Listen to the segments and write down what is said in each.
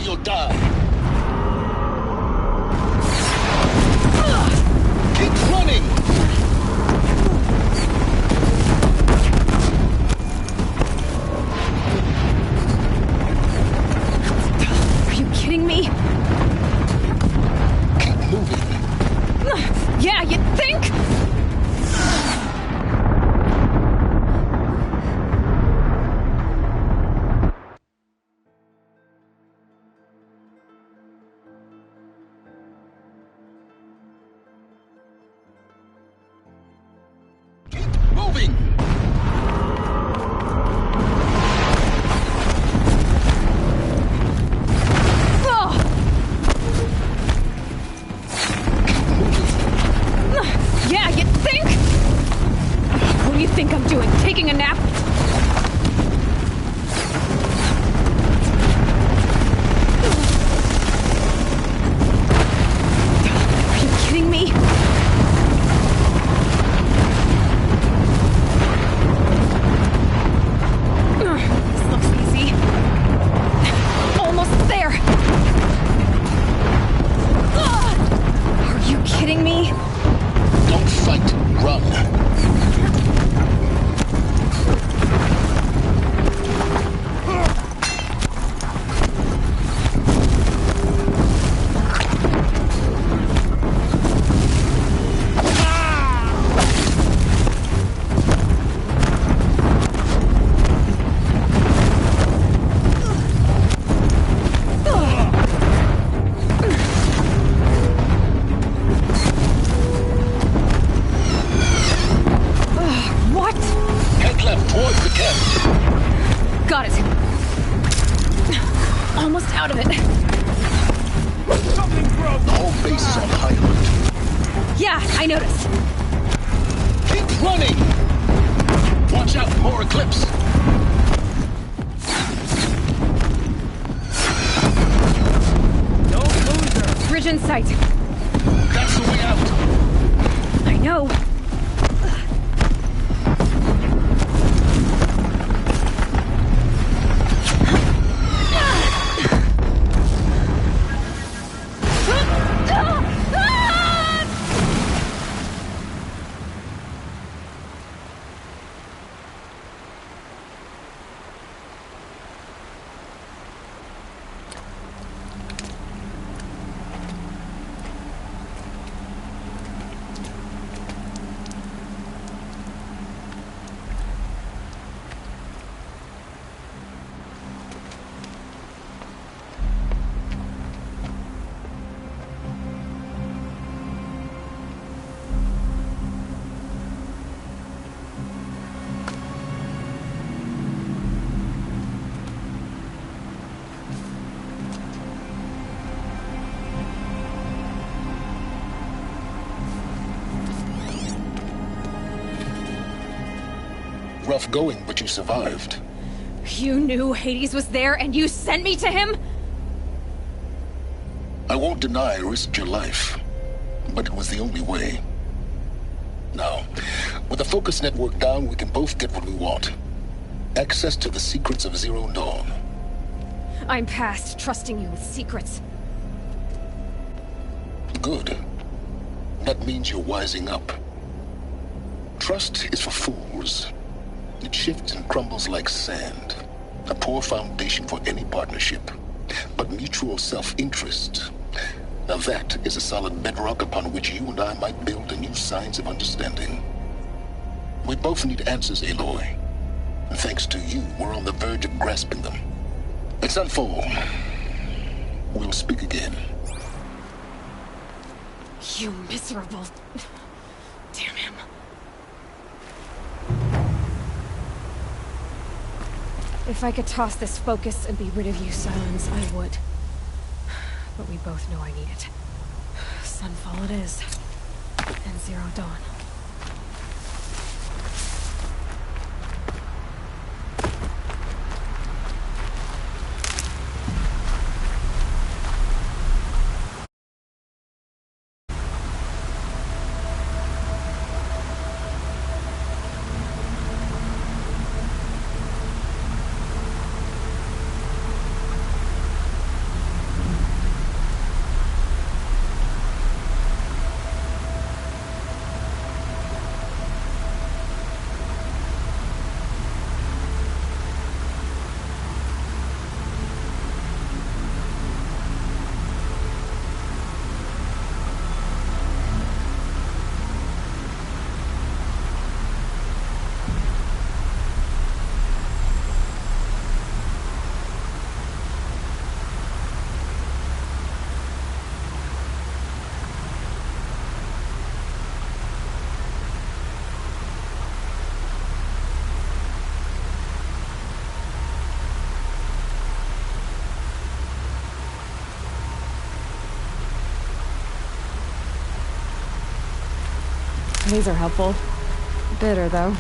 you'll die. Keep running! Are you kidding me? Keep moving. Yeah, you think? Keep moving! Yeah, you think? What do you think I'm doing? Taking a nap? Are you kidding me? This looks easy. Almost there. Are you kidding me? Don't fight, run. What? Head left towards the camp. Got it. Almost out of it. The whole base is on high alert. Yeah, I noticed. Keep running! Watch out, more Eclipse! Don't lose her. Bridge in sight. That's the way out! I know. Rough going, but you survived. You knew Hades was there and you sent me to him? I won't deny I risked your life, but it was the only way. Now, with the focus network down, we can both get what we want. Access to the secrets of Zero Dawn. I'm past trusting you with secrets. Good. That means you're wising up. Trust is for fools. It shifts and crumbles like sand. A poor foundation for any partnership. But mutual self-interest. Now that is a solid bedrock upon which you and I might build a new science of understanding. We both need answers, Aloy. And thanks to you, we're on the verge of grasping them. It's Sunfall. We'll speak again. You miserable... Damn him. If I could toss this focus and be rid of you, Silence, I would. But we both know I need it. Sunfall it is. And Zero Dawn. taser helpful. Bitter, though.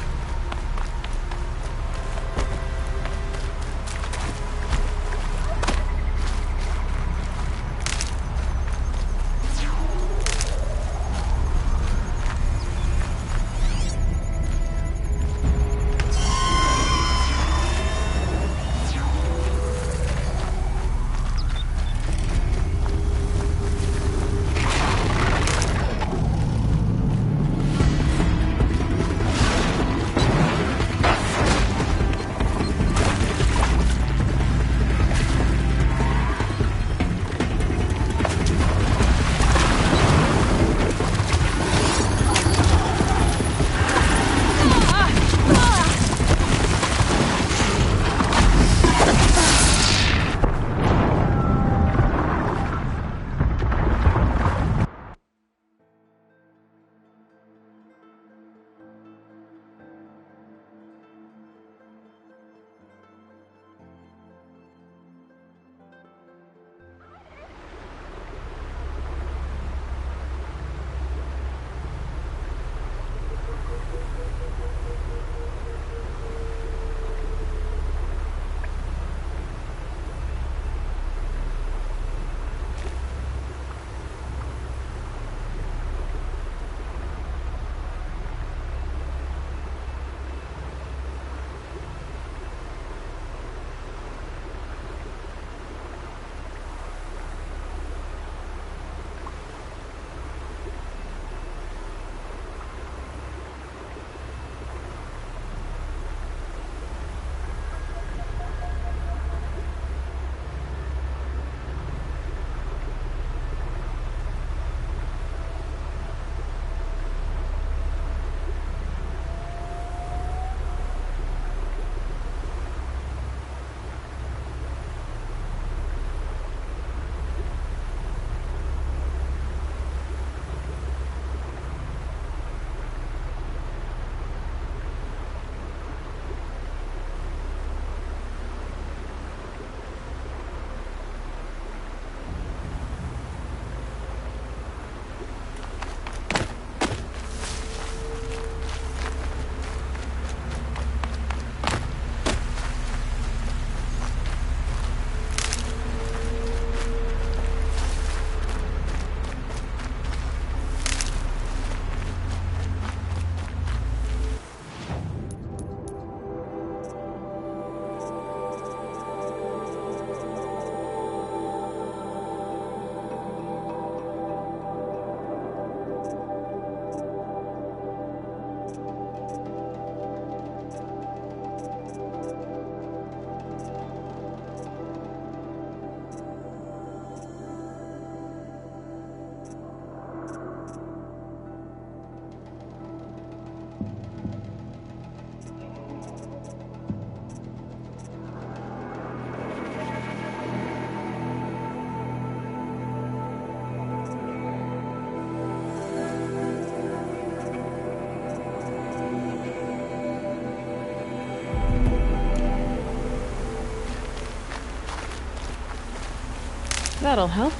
That'll help.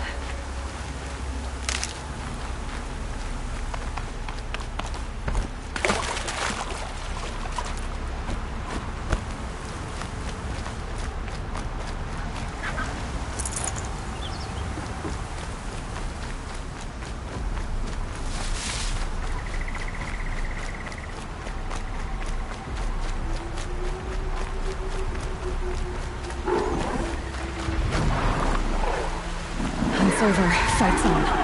It's over. Fight's on.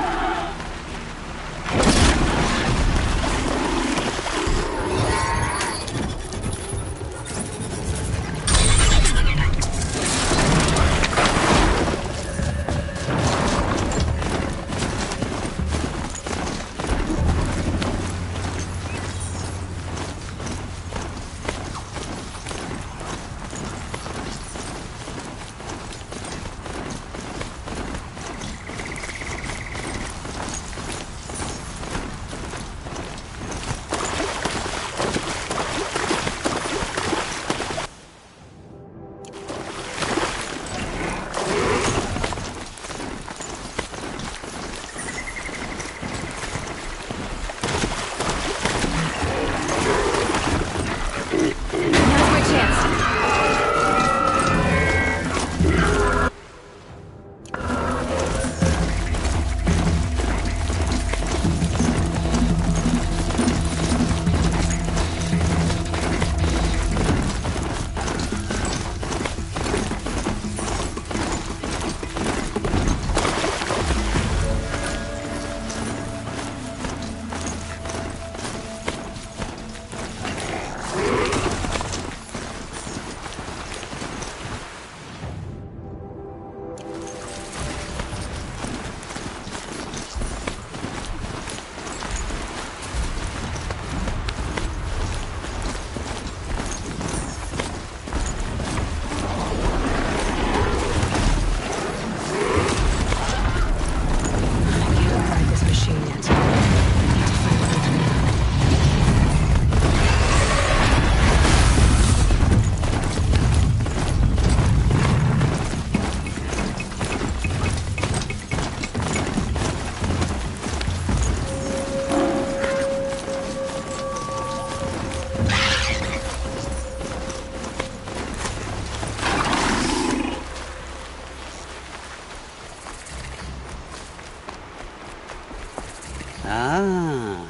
Ah,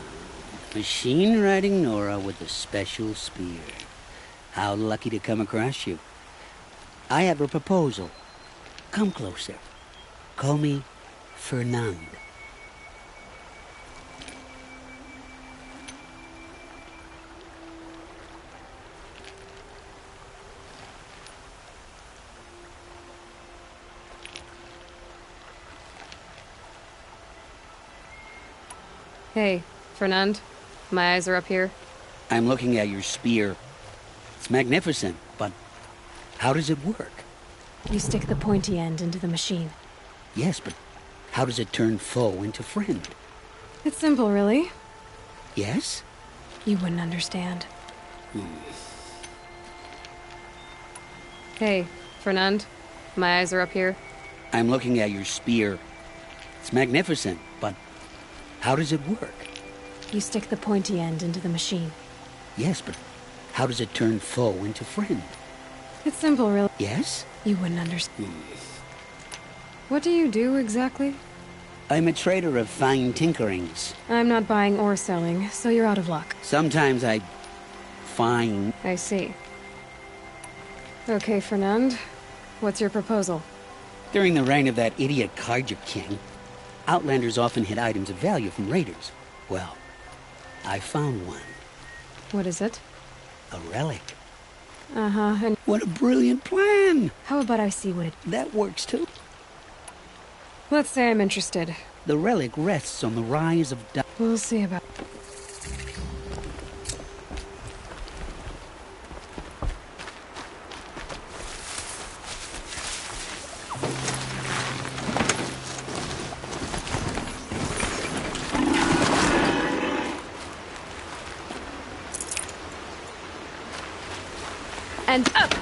machine riding Nora with a special spear. How lucky to come across you. I have a proposal. Come closer. Call me Fernand. Hey, Fernand. My eyes are up here. I'm looking at your spear. It's magnificent, but how does it work? You stick the pointy end into the machine. Yes, but how does it turn foe into friend? It's simple, really. Yes? You wouldn't understand. Hey, Fernand. My eyes are up here. I'm looking at your spear. It's magnificent, but how does it work? You stick the pointy end into the machine. Yes, but how does it turn foe into friend? It's simple, really. Yes? You wouldn't understand. What do you do, exactly? I'm a trader of fine tinkerings. I'm not buying or selling, so you're out of luck. Sometimes I find... I see. Okay, Fernand. What's your proposal? During the reign of that idiot Carja King, Outlanders often hid items of value from raiders. Well, I found one. What is it? A relic. Uh-huh, and What a brilliant plan! how about I see what it... That works too. Let's say I'm interested. The relic rests on the rise of... We'll see about... And up!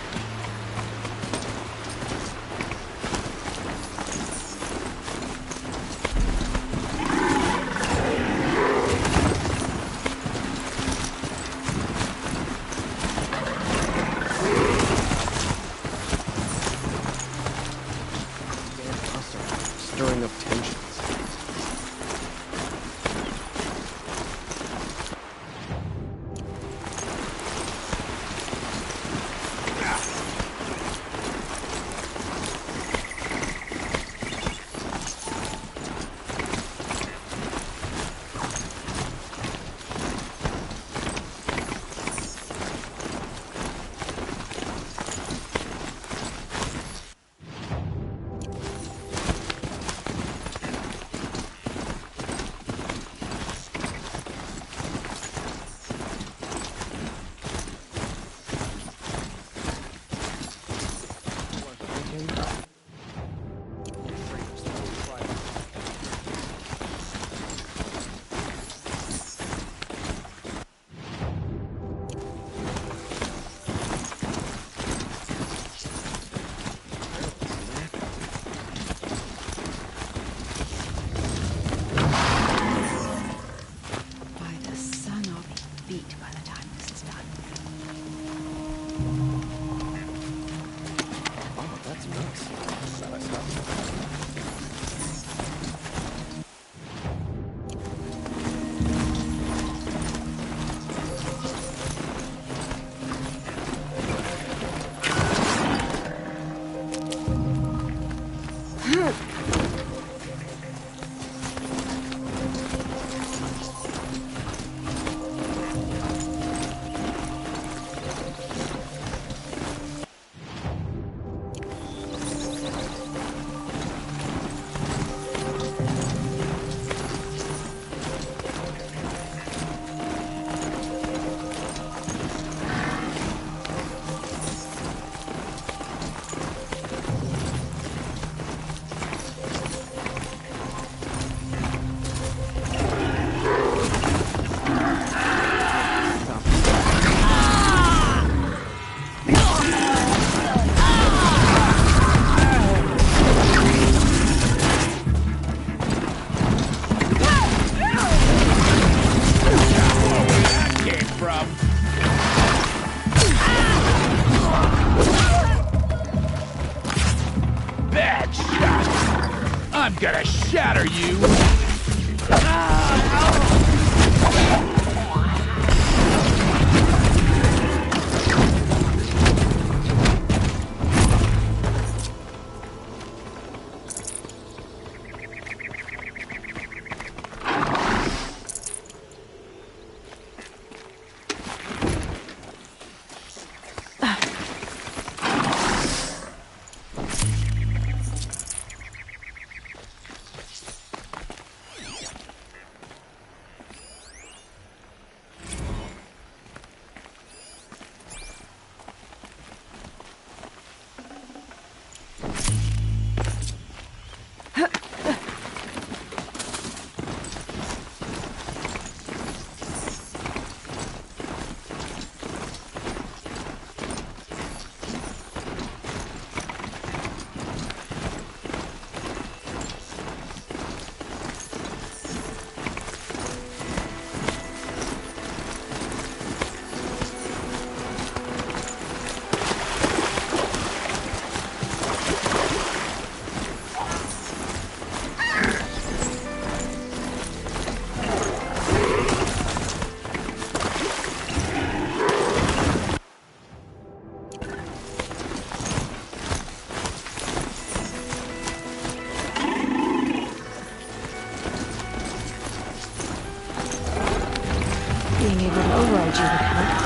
Stirring up tensions. I'm gonna shatter you! Being able to override you would help.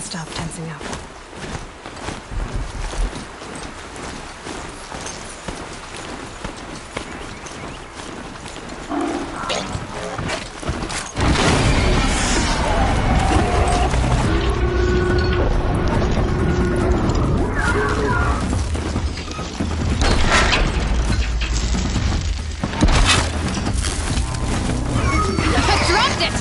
Stop tensing up. I dropped it!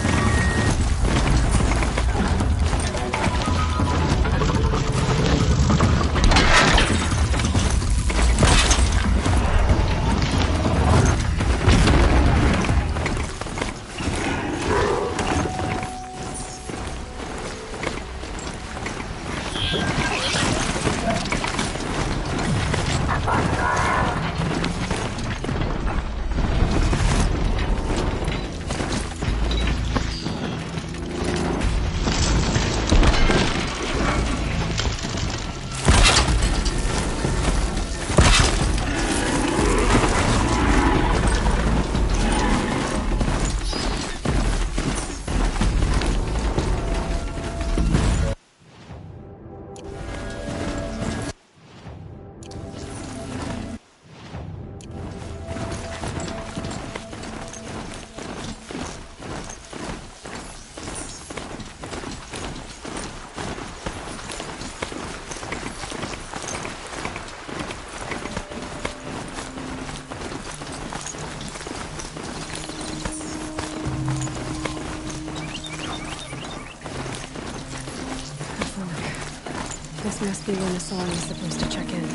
This must be when the song is supposed to check in.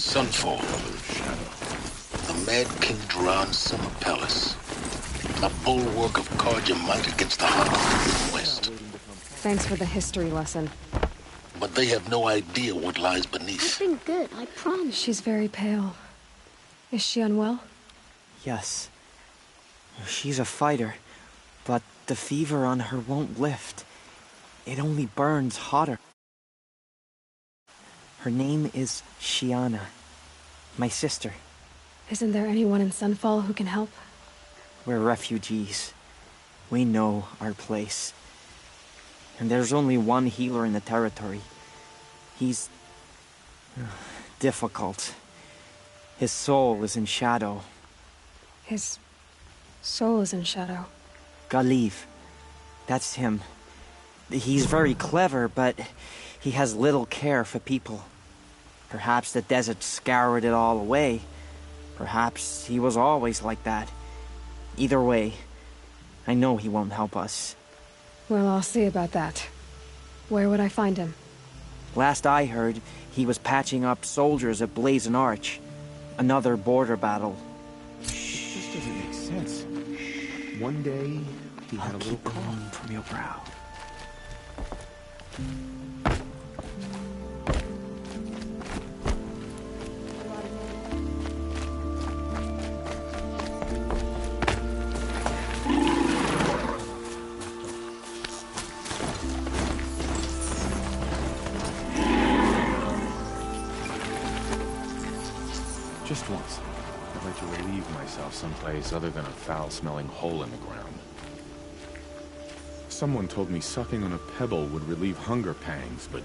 Sunfall. The Mad King Duran's summer palace. A bulwark of Carja might against the Hunt of the West. Thanks for the history lesson. But they have no idea what lies beneath. I've been good, I promise. She's very pale. Is she unwell? Yes. She's a fighter, but the fever on her won't lift. It only burns hotter. Her name is Shiana, my sister. Isn't there anyone in Sunfall who can help? We're refugees. We know our place. And there's only one healer in the territory. He's difficult. His soul is in shadow. His soul is in shadow. Galiv. That's him. He's very clever, but he has little care for people. Perhaps the desert scoured it all away. Perhaps he was always like that. Either way, I know he won't help us. Well, I'll see about that. Where would I find him? Last I heard, he was patching up soldiers at Blazon Arch. Another border battle. It just doesn't make sense. One day, he had a little calm from your brow. Just once. I'd like to relieve myself someplace other than a foul-smelling hole in the ground. Someone told me sucking on a pebble would relieve hunger pangs, but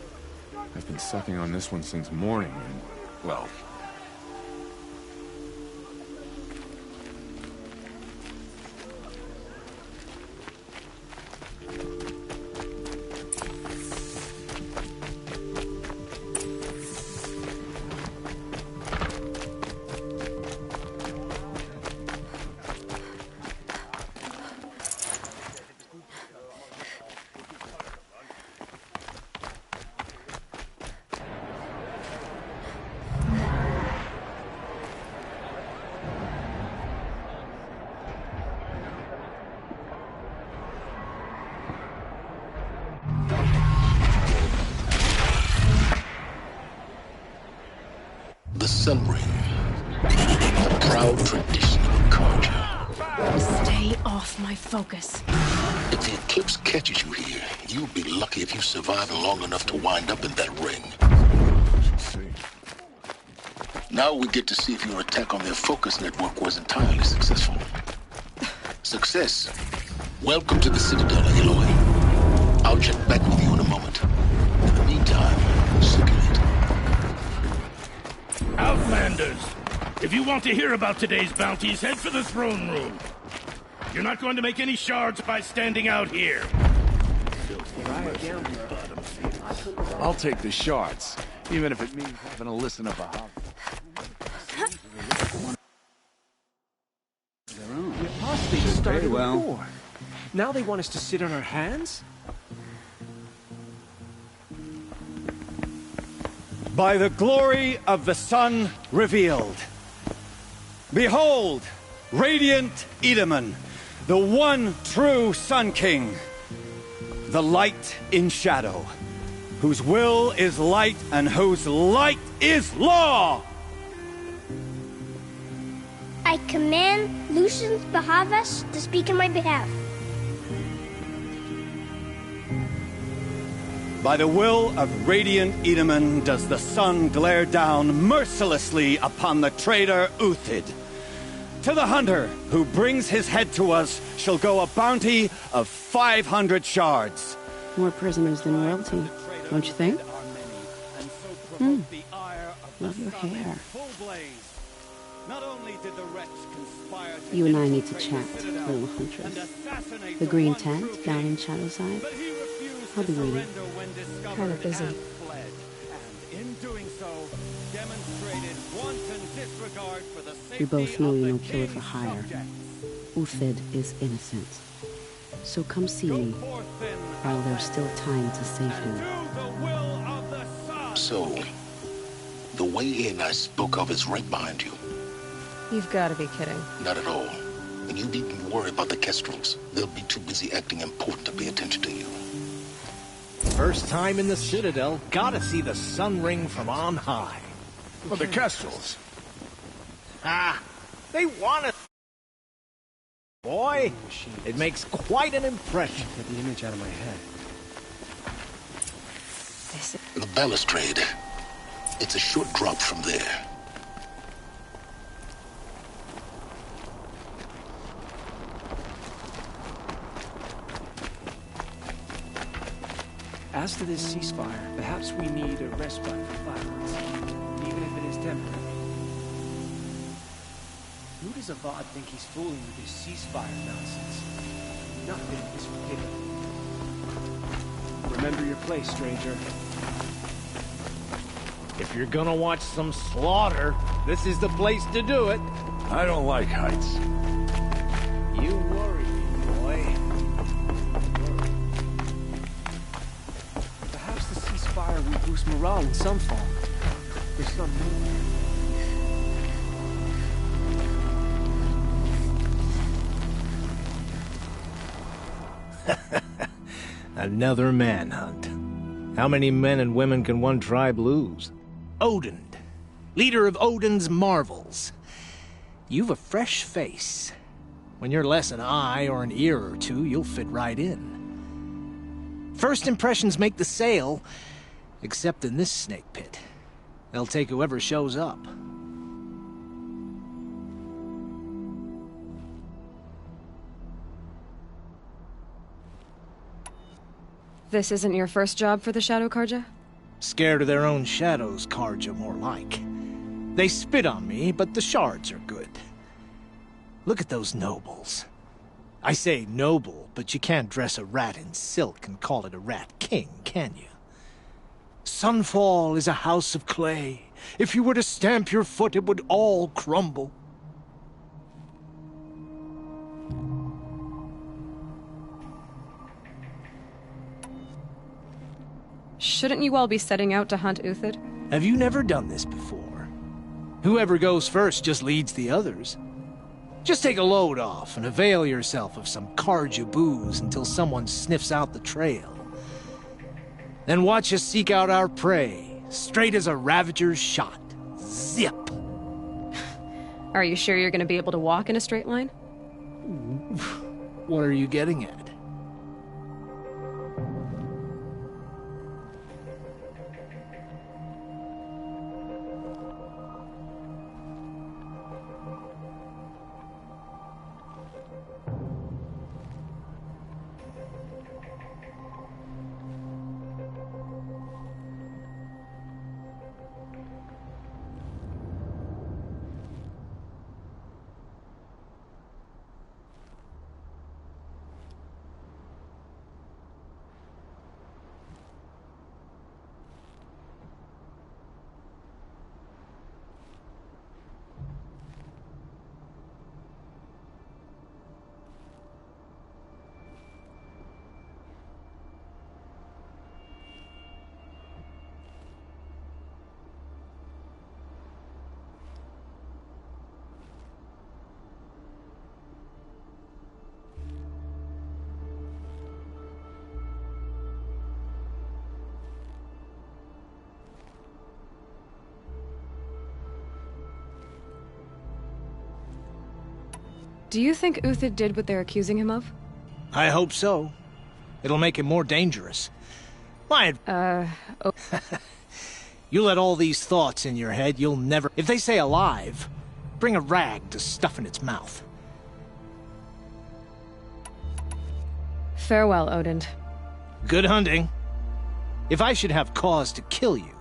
I've been sucking on this one since morning, and, well... The Sun Ring. The proud tradition of Carja. Stay off my focus. If the eclipse catches you here, you'll be lucky if you survive long enough to wind up in that ring. Now we get to see if your attack on their focus network was entirely successful. Success. Welcome to the Citadel, Aloy. I'll check back with you in a moment. In the meantime, circulate. Outlanders! If you want to hear about today's bounties, head for the throne room. You're not going to make any shards by standing out here. I'll take the shards, even if it means having to listen to Bahag. The apostasy started before. Now they want us to sit on our hands? By the glory of the sun revealed. Behold, radiant Edaman, the one true Sun King, the light in shadow, whose will is light and whose light is law. I command Lucius Bahavas to speak in my behalf. By the will of radiant Edaman does the sun glare down mercilessly upon the traitor Uthid. To the hunter who brings his head to us shall go a bounty of 500 shards. More prisoners than royalty, don't you think? Love your hair. You and I need to chat, little huntress. The green tent down in Shadowside? I'll be waiting. Kind of busy. We both know you're no killer for hire. Uthid is innocent. So come see me, while there's still time to save him. So, the way in I spoke of is right behind you. You've got to be kidding. Not at all. And you needn't worry about the Kestrels. They'll be too busy acting important to pay attention to you. First time in the Citadel, gotta see the sun ring from on high. Well, the Kestrels. Ah, they want it. Boy, it makes quite an impression. Get the image out of my head. The balustrade. It's a short drop from there. As to this ceasefire, perhaps we need a respite from violence, even if it is temporary. Who does Avad think he's fooling with his ceasefire nonsense? Nothing is forgiven. Remember your place, stranger. If you're gonna watch some slaughter, this is the place to do it. I don't like heights. You worry me, boy. Perhaps the ceasefire will boost morale in Sunfall. There's some movement. Another manhunt. How many men and women can one tribe lose? Odin, leader of Odin's marvels. You've a fresh face. When you're less an eye or an ear or two, you'll fit right in. First impressions make the sale, except in this snake pit. They'll take whoever shows up. This isn't your first job for the Shadow Carja? Scared of their own shadows, Carja, more like. They spit on me, but the shards are good. Look at those nobles. I say noble, but you can't dress a rat in silk and call it a rat king, can you? Sunfall is a house of clay. If you were to stamp your foot, it would all crumble. Shouldn't you all be setting out to hunt Uthid? Have you never done this before? Whoever goes first just leads the others. Just take a load off and avail yourself of some Carja booze until someone sniffs out the trail. Then watch us seek out our prey, straight as a Ravager's shot. Zip! Are you sure you're going to be able to walk in a straight line? What are you getting at? Do you think Uthid did what they're accusing him of? I hope so. It'll make him more dangerous. You let all these thoughts in your head, you'll never... If they say alive, bring a rag to stuff in its mouth. Farewell, Odin. Good hunting. If I should have cause to kill you,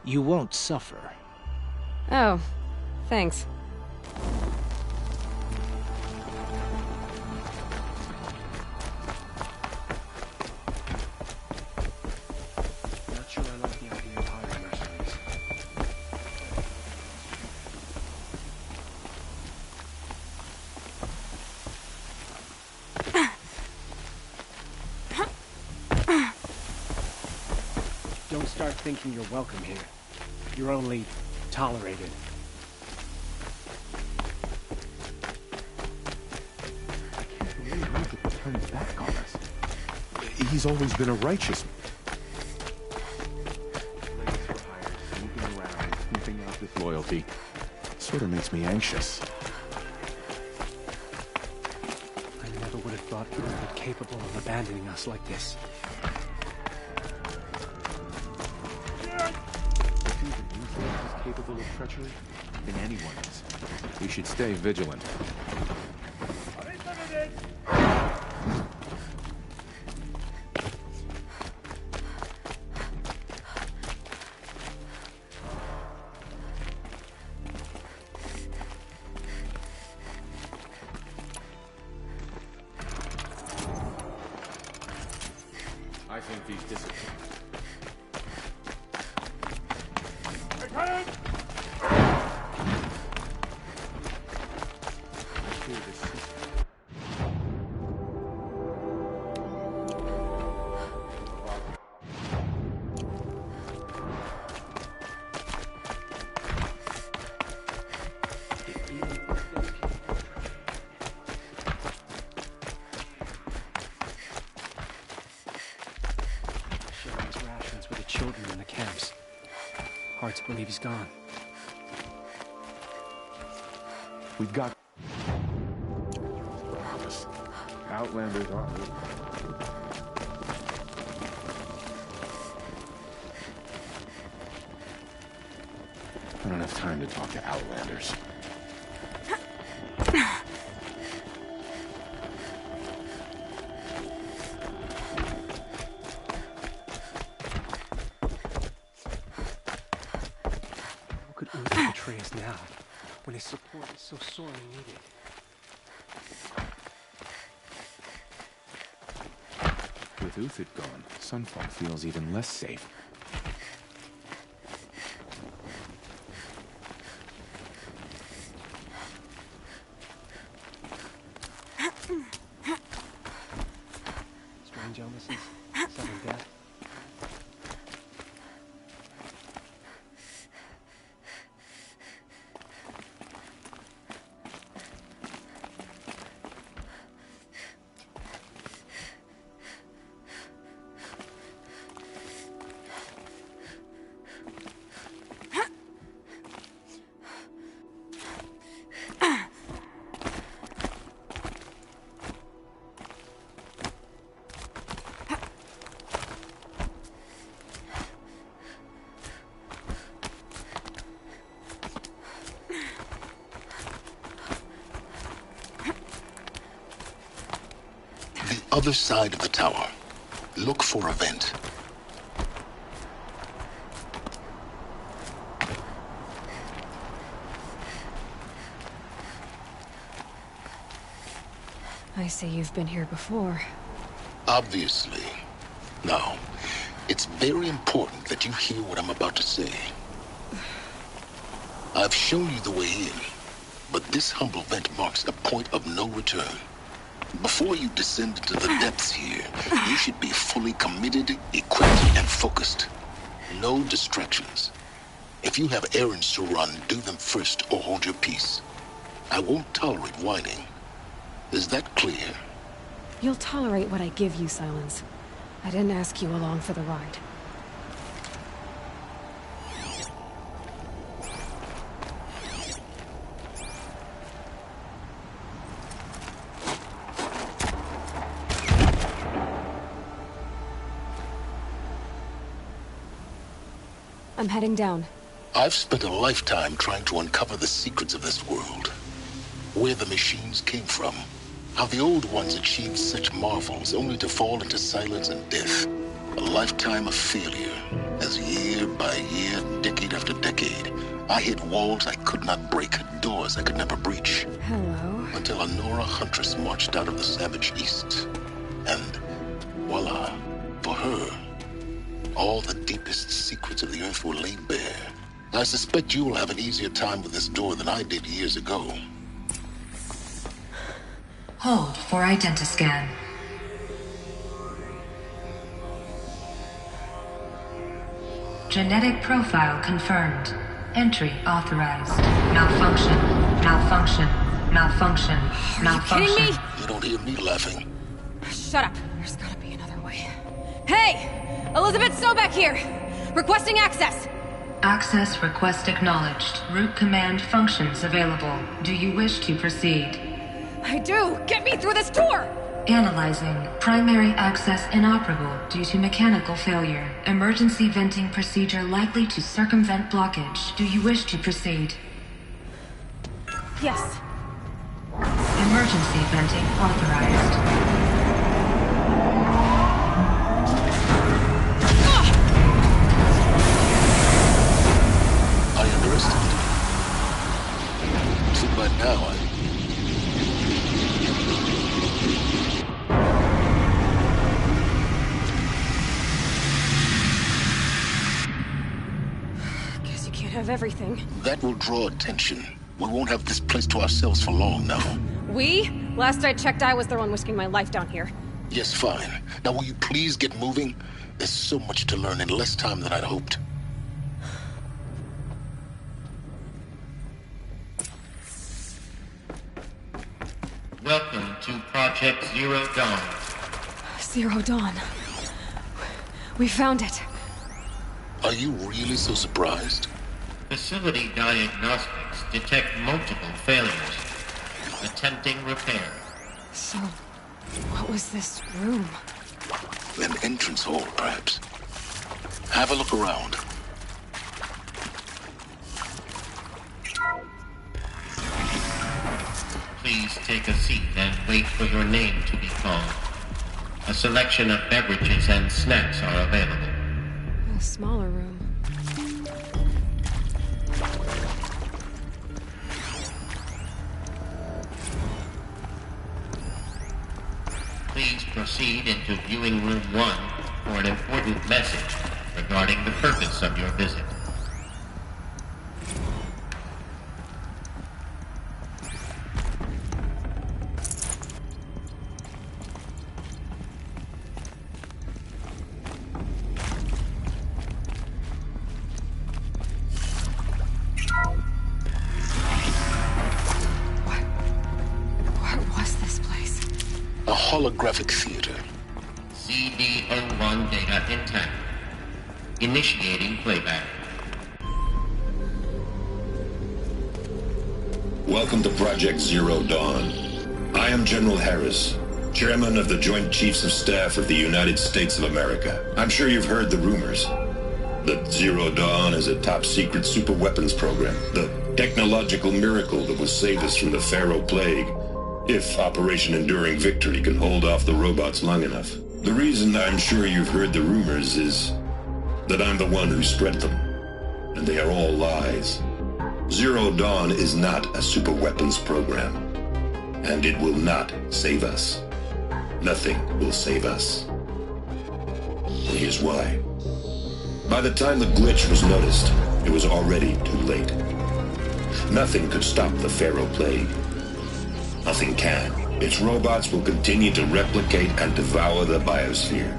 you won't suffer. Oh, thanks. Don't start thinking you're welcome here. You're only tolerated. Turn his back on us. He's always been a righteous man. Ladies for hire, snooping around, sniffing out disloyalty. Sort of makes me anxious. I never would have thought he would be capable of abandoning us like this. If he's as capable of treachery, then anyone is. We should stay vigilant. I think these disappear. Children in the camps. Hard to believe he's gone. We've got... Outlanders are... I don't have time to talk to Outlanders. Betray us now, when his support is so sorely needed. With Uthid gone, Sunfall feels even less safe. Strange illnesses, sudden death. Other side of the tower. Look for a vent. I see you've been here before. Obviously. Now, it's very important that you hear what I'm about to say. I've shown you the way in, but this humble vent marks a point of no return. Before you descend into the depths here, you should be fully committed, equipped, and focused. No distractions. If you have errands to run, do them first or hold your peace. I won't tolerate whining. Is that clear? You'll tolerate what I give you, Silence. I didn't ask you along for the ride. I'm heading down. I've spent a lifetime trying to uncover the secrets of this world. Where the machines came from. How the old ones achieved such marvels only to fall into silence and death. A lifetime of failure, as year by year, decade after decade, I hit walls I could not break, doors I could never breach. Hello. Until a Nora huntress marched out of the savage east. And voila, for her, all the deepest secrets of the earth were laid bare. I suspect you will have an easier time with this door than I did years ago. Hold for identiscan. Genetic profile confirmed. Entry authorized. Malfunction. Malfunction. Malfunction. Malfunction. Kidding me? You don't hear me laughing. Shut up. There's gotta be another way. Hey! Elizabeth Sobek here! Requesting access! Access request acknowledged. Root command functions available. Do you wish to proceed? I do! Get me through this tour! Analyzing. Primary access inoperable due to mechanical failure. Emergency venting procedure likely to circumvent blockage. Do you wish to proceed? Yes. Emergency venting authorized. I underestimated. See, by now, Guess you can't have everything. that will draw attention. We won't have this place to ourselves for long now. We? Last I checked, I was the one risking my life down here. Yes, fine. Now will you please get moving? There's so much to learn in less time than I'd hoped. Welcome to Project Zero Dawn. Zero Dawn. We found it. Are you really so surprised? Facility diagnostics detect multiple failures. Attempting repair. So, what was this room? An entrance hall, perhaps. Have a look around. Please take a seat and wait for your name to be called. A selection of beverages and snacks are available. A smaller room. Please proceed into viewing room 1 for an important message regarding the purpose of your visit. A holographic theater. CD01 data intact. Initiating playback. Welcome to Project Zero Dawn. I am General Harris, Chairman of the Joint Chiefs of Staff of the United States of America. I'm sure you've heard the rumors that Zero Dawn is a top-secret super-weapons program, the technological miracle that will save us from the Pharaoh Plague, if Operation Enduring Victory can hold off the robots long enough. The reason I'm sure you've heard the rumors is that I'm the one who spread them, and they are all lies. Zero Dawn is not a superweapons program, and it will not save us. Nothing will save us. Here's why. By the time the glitch was noticed, it was already too late. Nothing could stop the Pharaoh Plague. Nothing can. Its robots will continue to replicate and devour the biosphere.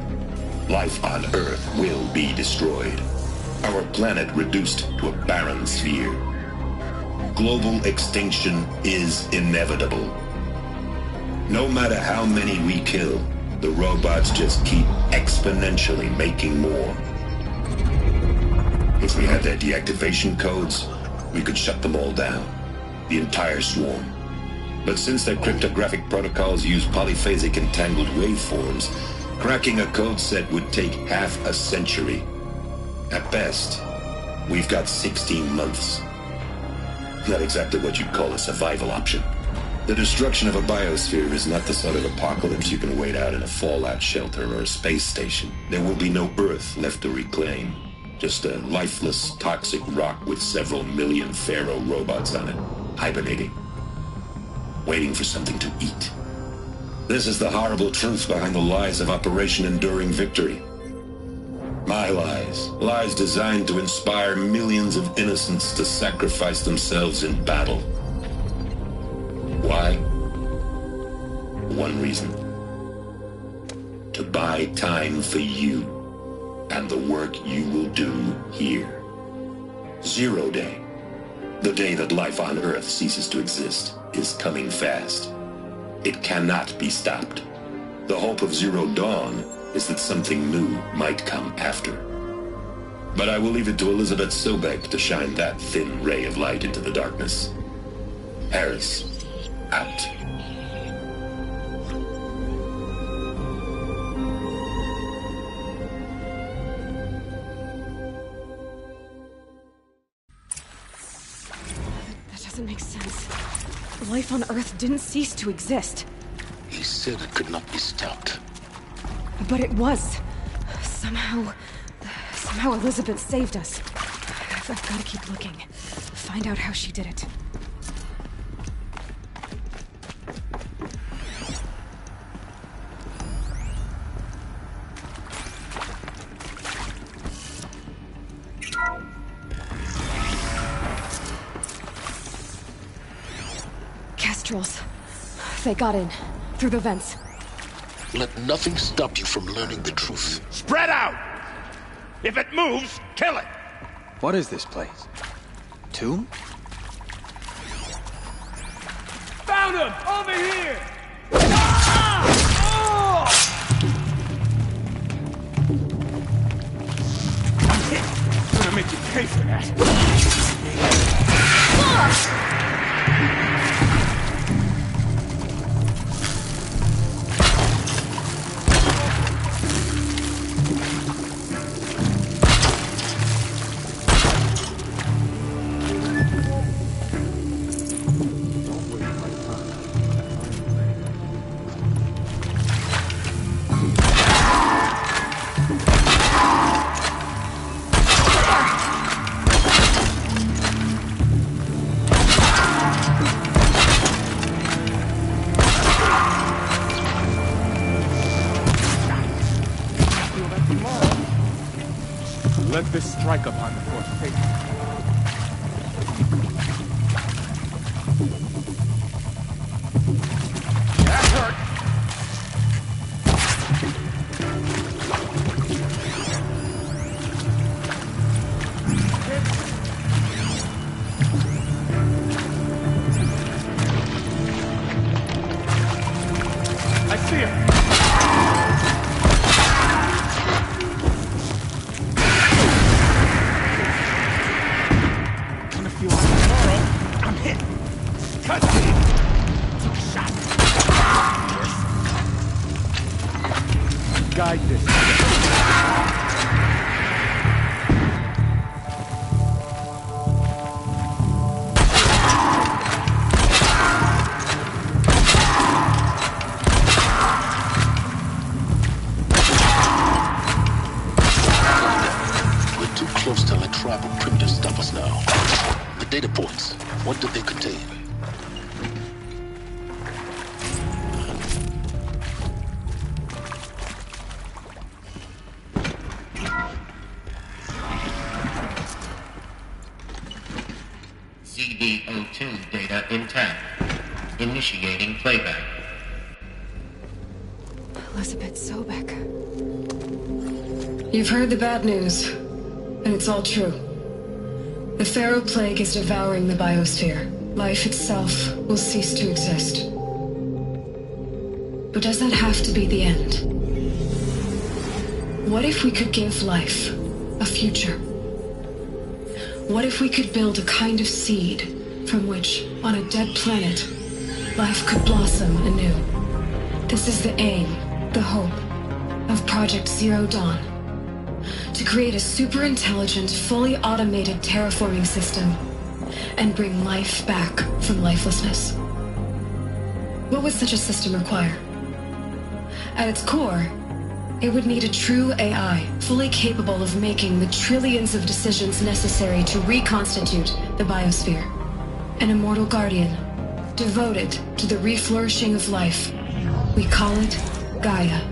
Life on Earth will be destroyed. Our planet reduced to a barren sphere. Global extinction is inevitable. No matter how many we kill, the robots just keep exponentially making more. If we had their deactivation codes, we could shut them all down. The entire swarm. But since their cryptographic protocols use polyphasic entangled waveforms, cracking a code set would take half a century. At best, we've got 16 months. Not exactly what you'd call a survival option. The destruction of a biosphere is not the sort of apocalypse you can wait out in a fallout shelter or a space station. There will be no Earth left to reclaim. Just a lifeless, toxic rock with several million Pharaoh robots on it, hibernating. Waiting for something to eat. This is the horrible truth behind the lies of Operation Enduring Victory. My lies. Lies designed to inspire millions of innocents to sacrifice themselves in battle. Why? One reason. To buy time for you and the work you will do here. Zero Day. The day that life on Earth ceases to exist is coming fast. It cannot be stopped. The hope of Zero Dawn is that something new might come after. But I will leave it to Elizabeth Sobek to shine that thin ray of light into the darkness. Harris, out. That doesn't make sense. Life on Earth didn't cease to exist. He said it could not be stopped. But it was. Somehow Elizabeth saved us. I've got to keep looking. Find out how she did it. Kestrels. They got in. Through the vents. Let nothing stop you from learning the truth. Spread out! If it moves, kill it! What is this place? Tomb? Found him! Over here! I'm gonna make you pay for that. Let this strike upon the fourth page. That hurt! I see him! Guide this. We're too close to let tribal primitives stop us now. The data points, what did they contain? CD02 data intact. Initiating playback. Elizabeth Sobek. You've heard the bad news, and it's all true. The Pharaoh Plague is devouring the biosphere. Life itself will cease to exist. But does that have to be the end? What if we could give life a future? What if we could build a kind of seed from which, on a dead planet, life could blossom anew? This is the aim, the hope, of Project Zero Dawn. To create a super-intelligent, fully automated terraforming system and bring life back from lifelessness. What would such a system require? At its core, it would need a true AI, fully capable of making the trillions of decisions necessary to reconstitute the biosphere. An immortal guardian, devoted to the reflourishing of life. We call it Gaia.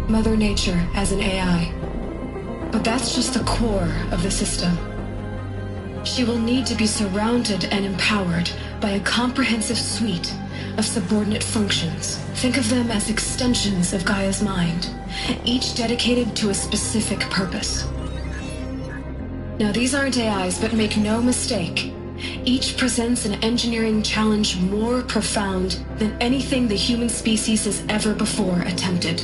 Mother Nature as an AI. But that's just the core of the system. She will need to be surrounded and empowered by a comprehensive suite of subordinate functions. Think of them as extensions of Gaia's mind, each dedicated to a specific purpose. Now, these aren't AIs, but make no mistake, each presents an engineering challenge more profound than anything the human species has ever before attempted.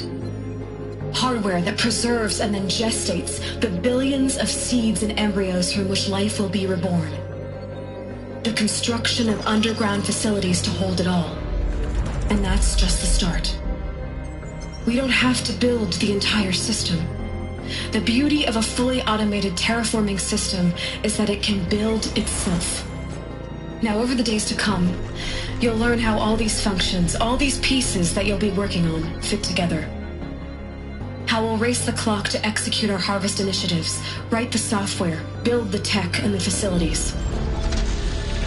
Hardware that preserves and then gestates the billions of seeds and embryos from which life will be reborn. The construction of underground facilities to hold it all. And that's just the start. We don't have to build the entire system. The beauty of a fully automated terraforming system is that it can build itself. Now, over the days to come, you'll learn how all these functions, all these pieces that you'll be working on, fit together. How we'll race the clock to execute our harvest initiatives, write the software, build the tech and the facilities.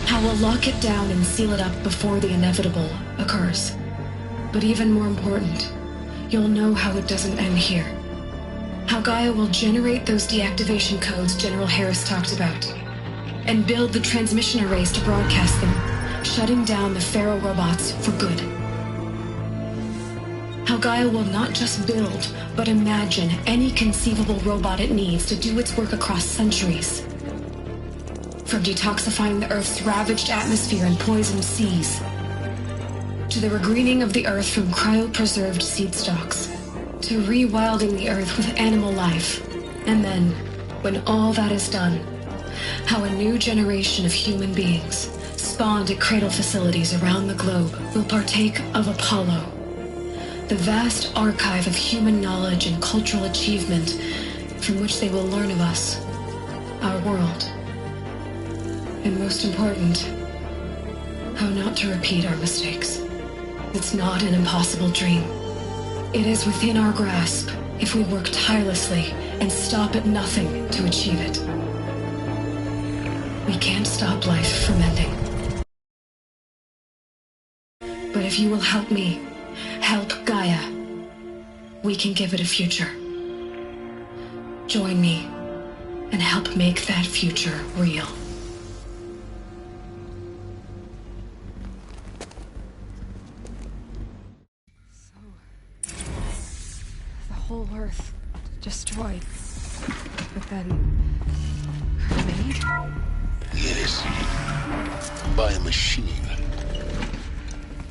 How we'll lock it down and seal it up before the inevitable occurs. But even more important, you'll know how it doesn't end here. How Gaia will generate those deactivation codes General Harris talked about, and build the transmission arrays to broadcast them, shutting down the Pharaoh robots for good. How Gaia will not just build, but imagine any conceivable robot it needs to do its work across centuries. From detoxifying the Earth's ravaged atmosphere and poisoned seas, to the regreening of the Earth from cryopreserved seed stalks, to rewilding the Earth with animal life. And then, when all that is done, how a new generation of human beings, spawned at cradle facilities around the globe, will partake of Apollo, the vast archive of human knowledge and cultural achievement from which they will learn of us, our world. And most important, how not to repeat our mistakes. It's not an impossible dream. It is within our grasp if we work tirelessly and stop at nothing to achieve it. We can't stop life from ending. But if you will help me, help Gaia, we can give it a future. Join me and help make that future real. Whole Earth destroyed, but then remade? Yes, by a machine.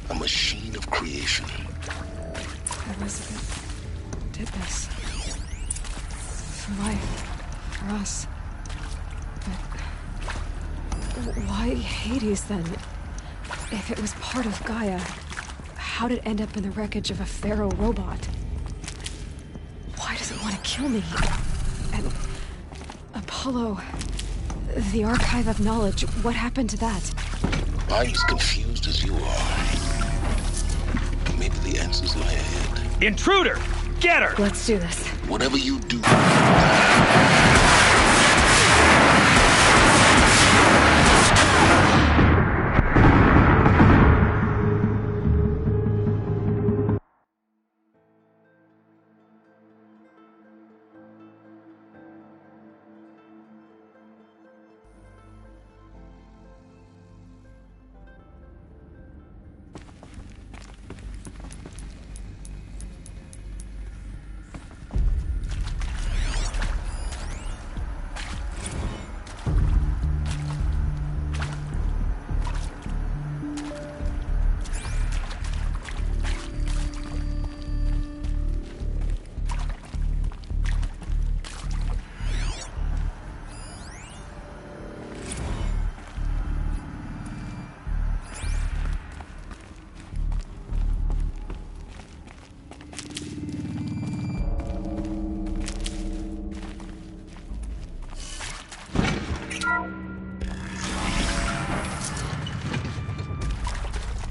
A machine of creation. Elizabeth did this. For life, for us. But why Hades then? If it was part of Gaia, how did it end up in the wreckage of a Pharaoh robot? Why does it want to kill me? And Apollo, the archive of knowledge, what happened to that? I'm as confused as you are. Maybe the answers lie ahead. Intruder! Get her! Let's do this. Whatever you do.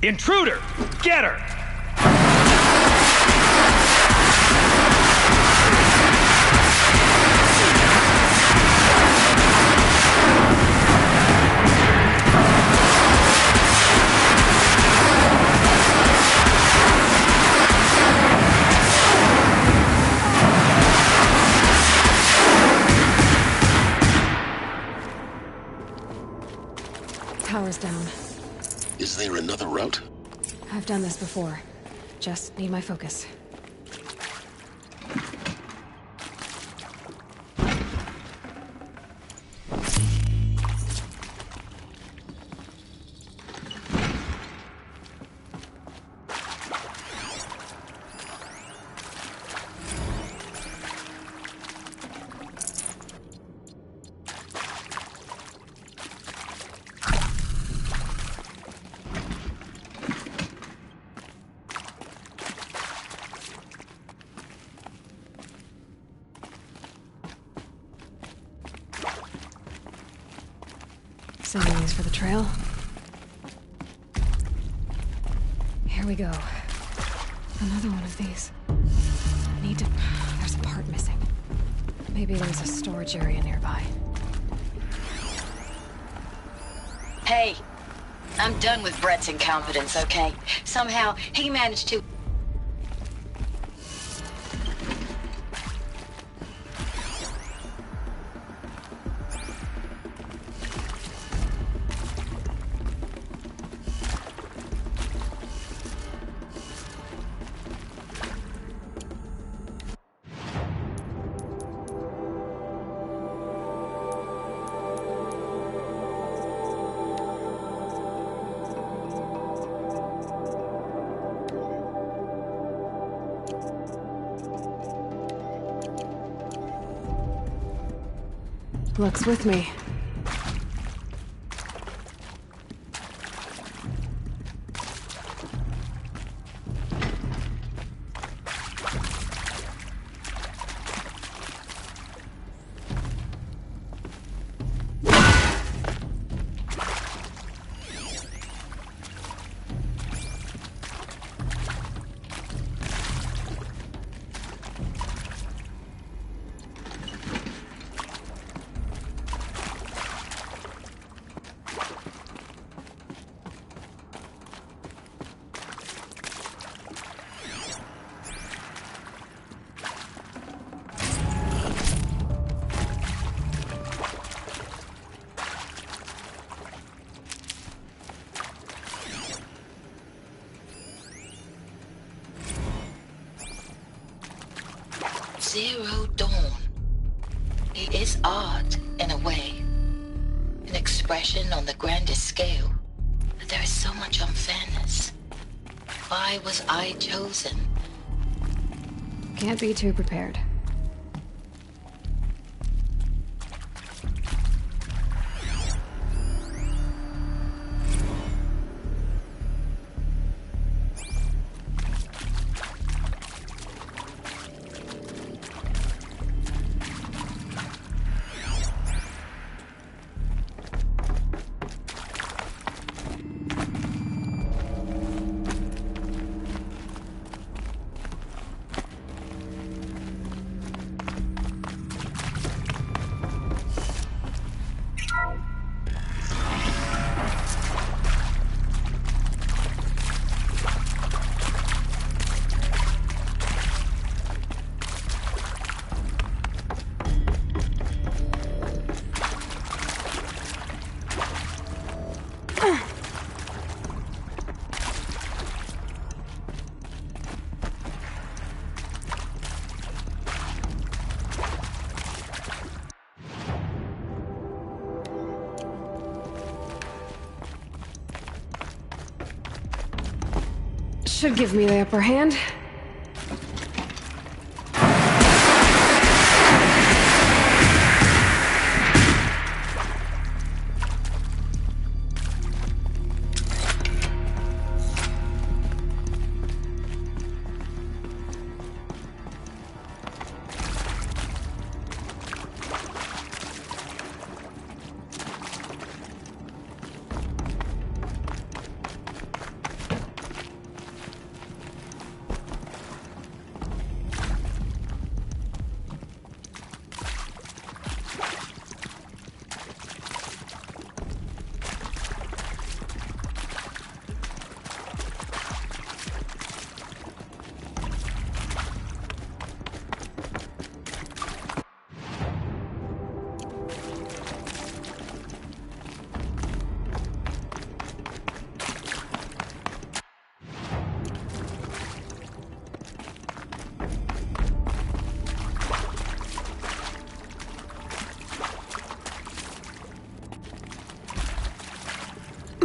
Intruder! Get her! Tower's down. Is there another route? I've done this before. Just need my focus. saving these for the trail. Here we go. Another one of these. Need to... There's a part missing. Maybe there's a storage area nearby. Hey, I'm done with Brett's incompetence, okay? Somehow, he managed to... Luck's with me. Zero Dawn. It is art, in a way. An expression on the grandest scale. But there is so much unfairness. Why was I chosen? Can't be too prepared. Should give me the upper hand.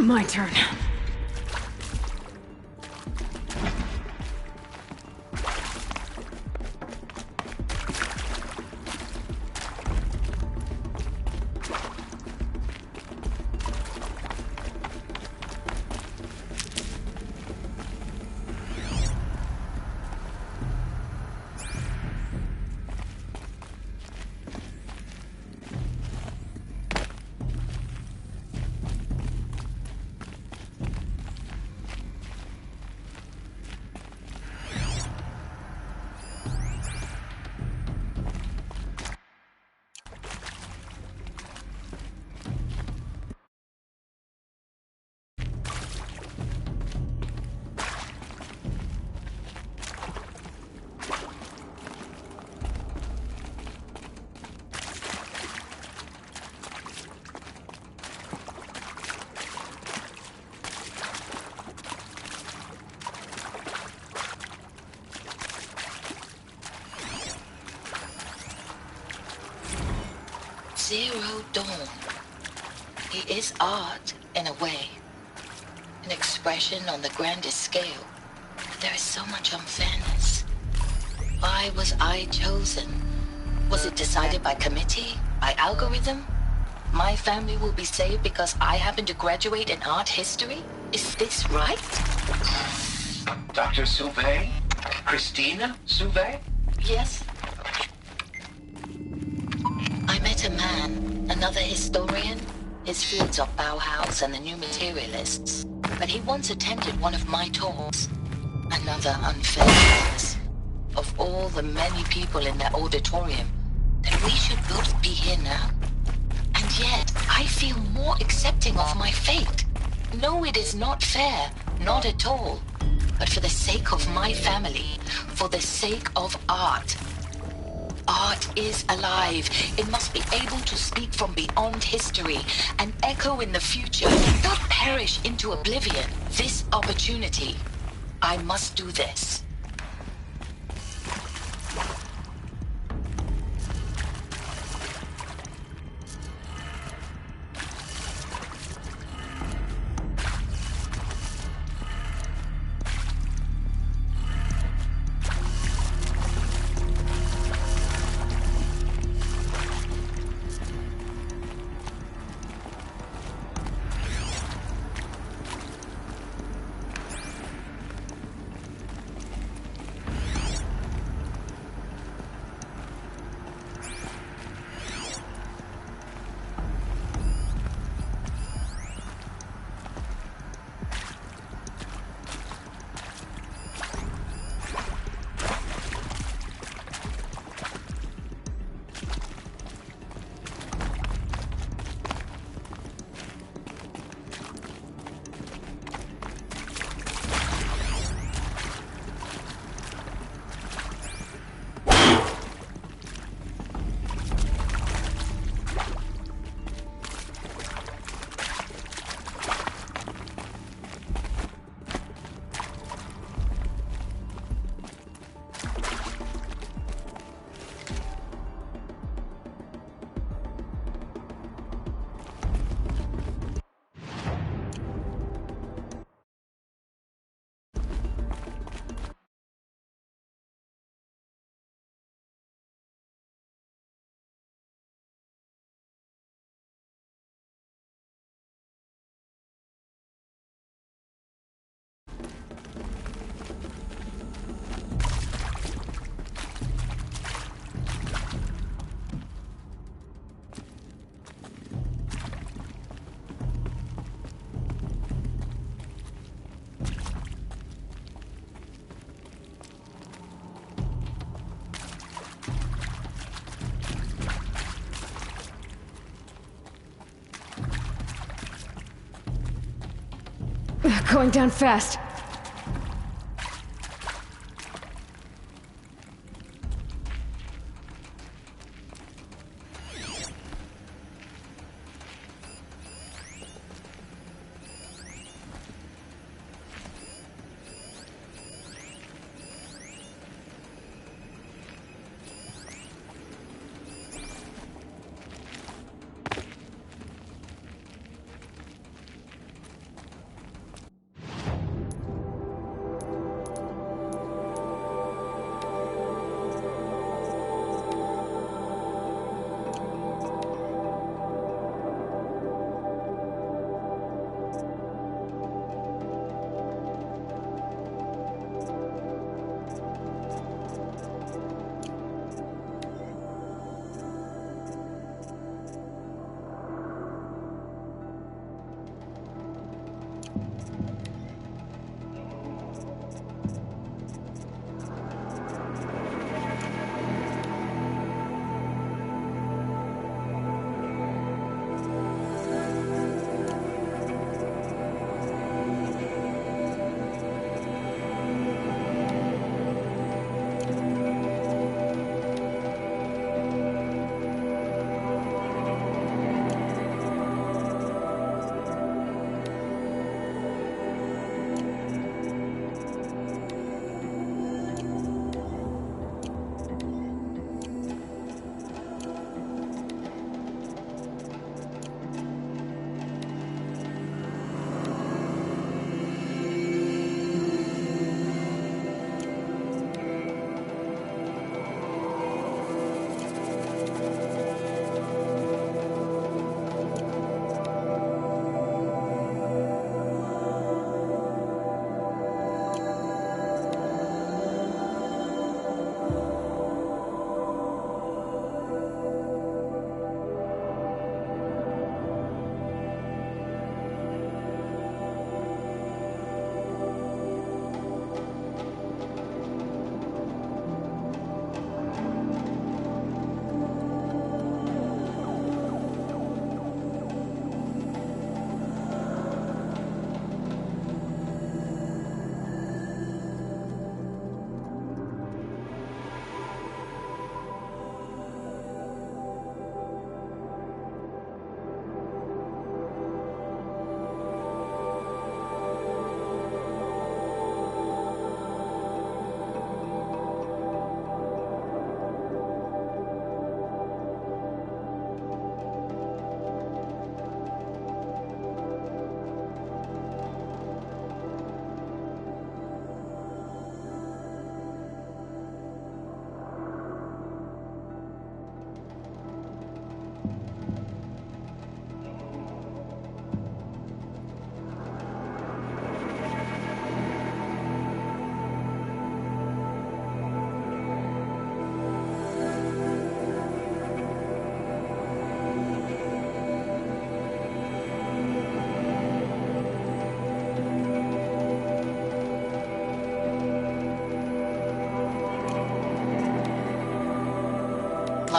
My turn. Zero Dawn. He is art, in a way. An expression on the grandest scale. But there is so much unfairness. Why was I chosen? Was it decided by committee? By algorithm? My family will be saved because I happen to graduate in art history? Is this right? Dr. Sauvé? Christina Sauvé? Yes. I met a man, another historian. His fields are Bauhaus and the New Materialists. But he once attended one of my talks. Another unfairness. Of all the many people in that auditorium, that we should both be here now. And yet, I feel more accepting of my fate. No, it is not fair. Not at all. But for the sake of my family, for the sake of art. Art is alive. It must be able to speak from beyond history and echo in the future, not perish into oblivion. This opportunity, I must do this. Going down fast.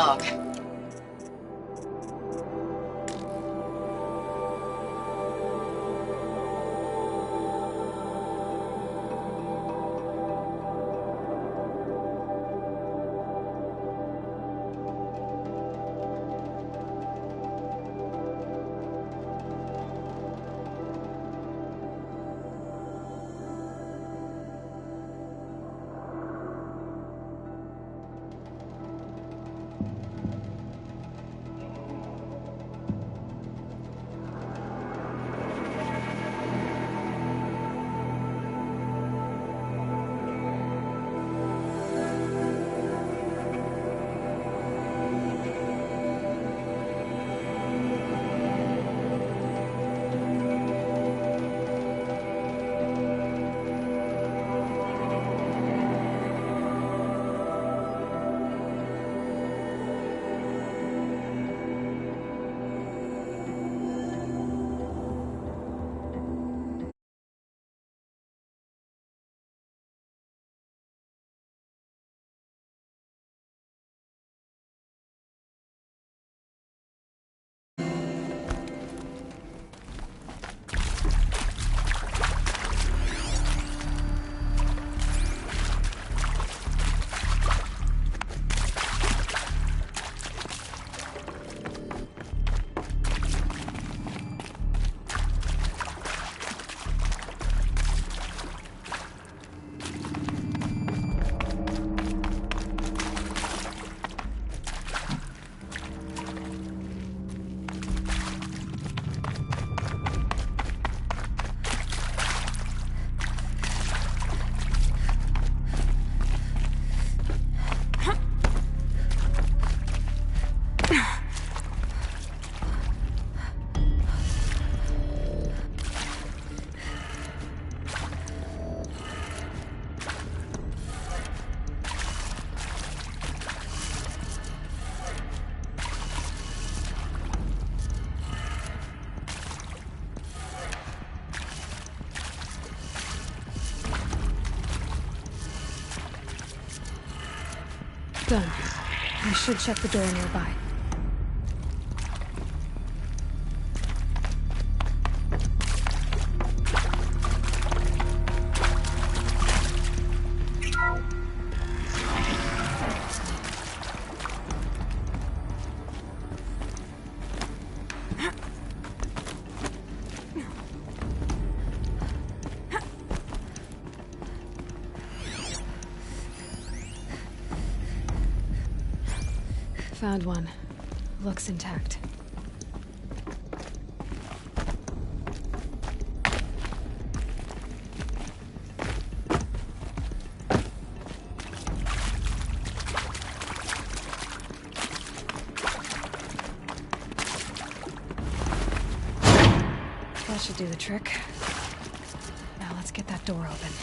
log. Done. I should check the door nearby. Found one. Looks intact. That should do the trick. Now let's get that door open.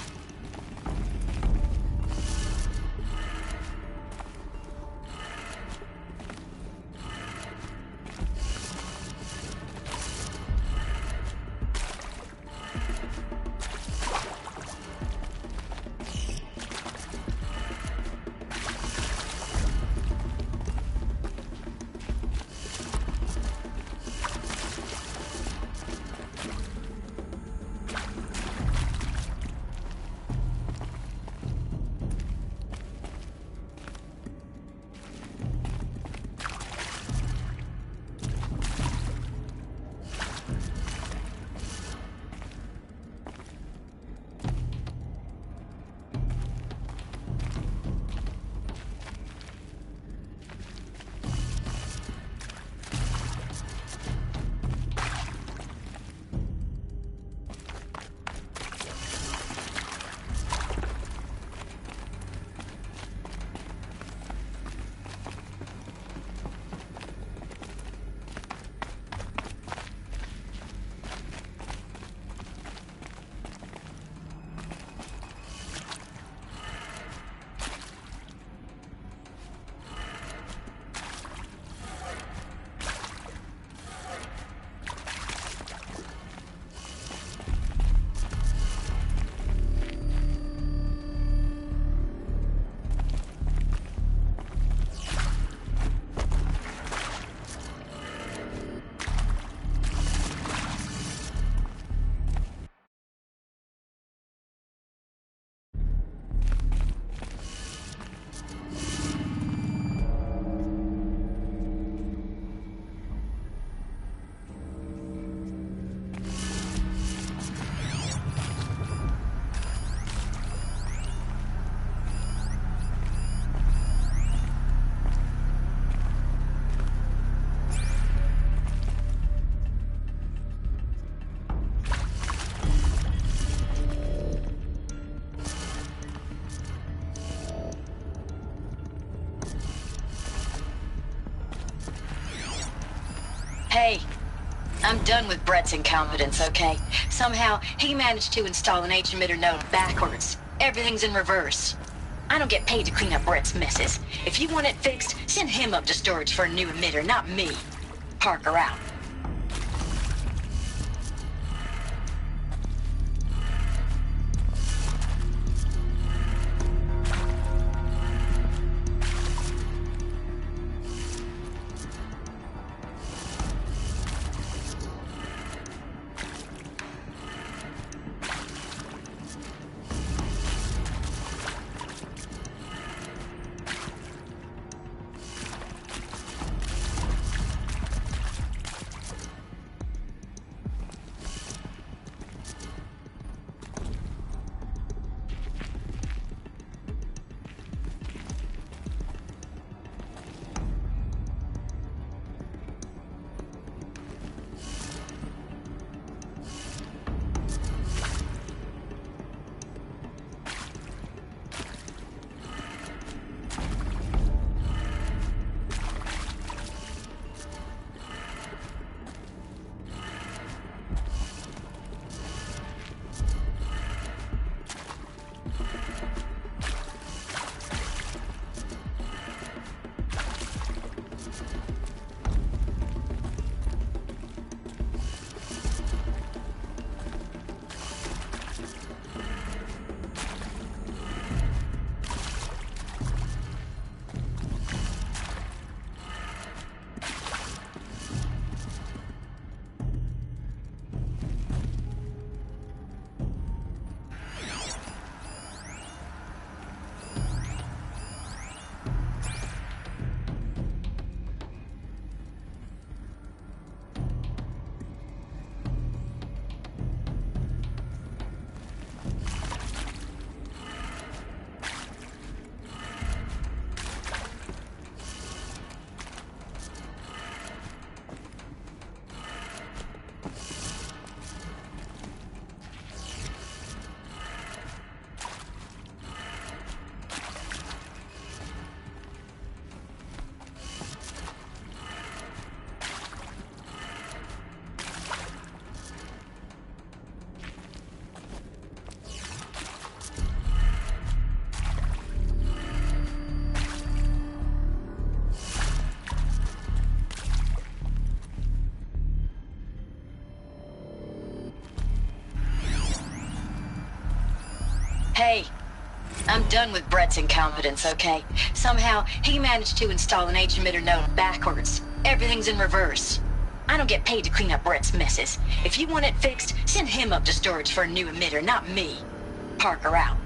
Hey, I'm done with Brett's incompetence, okay? Somehow, he managed to install an H-emitter node backwards. Everything's in reverse. I don't get paid to clean up Brett's messes. If you want it fixed, send him up to storage for a new emitter, not me. Parker out. Hey, I'm done with Brett's incompetence, okay? Somehow, he managed to install an H-emitter node backwards. Everything's in reverse. I don't get paid to clean up Brett's messes. If you want it fixed, send him up to storage for a new emitter, not me. Parker out.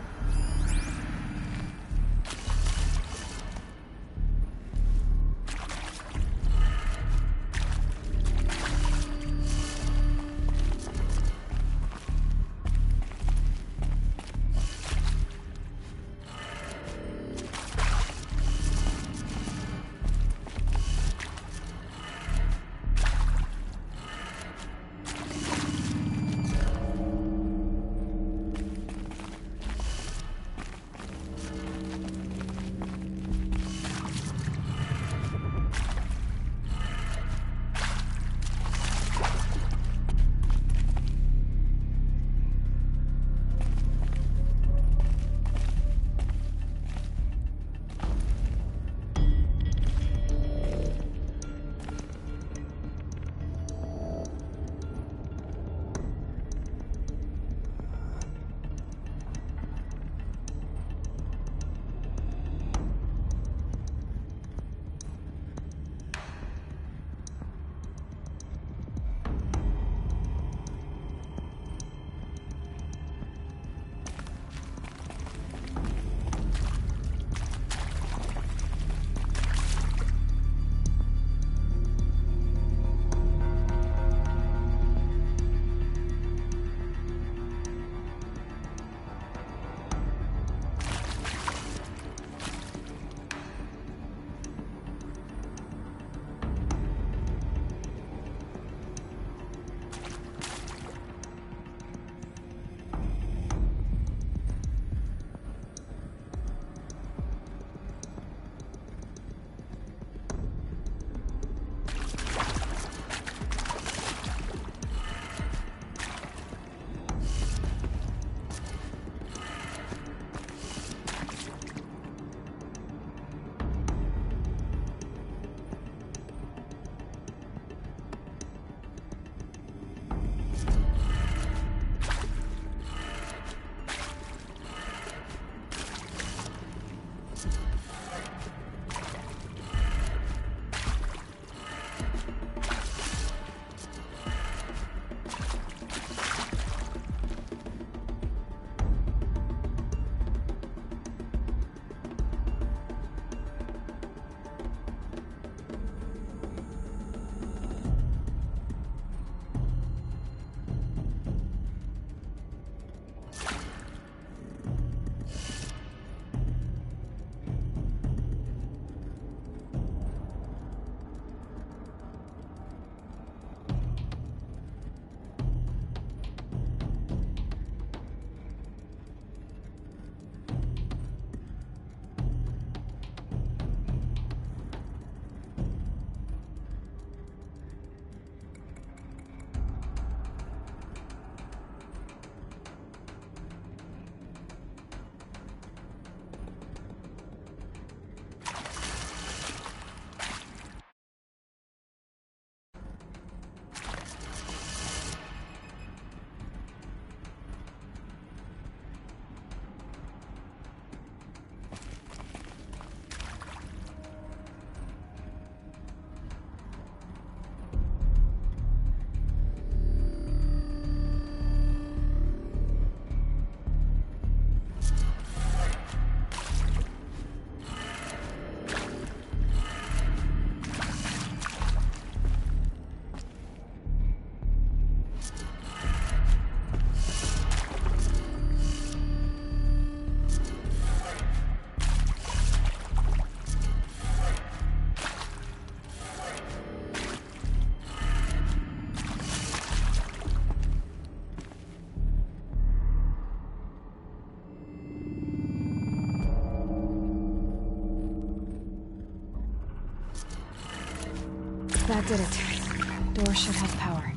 That did it. Door should have power.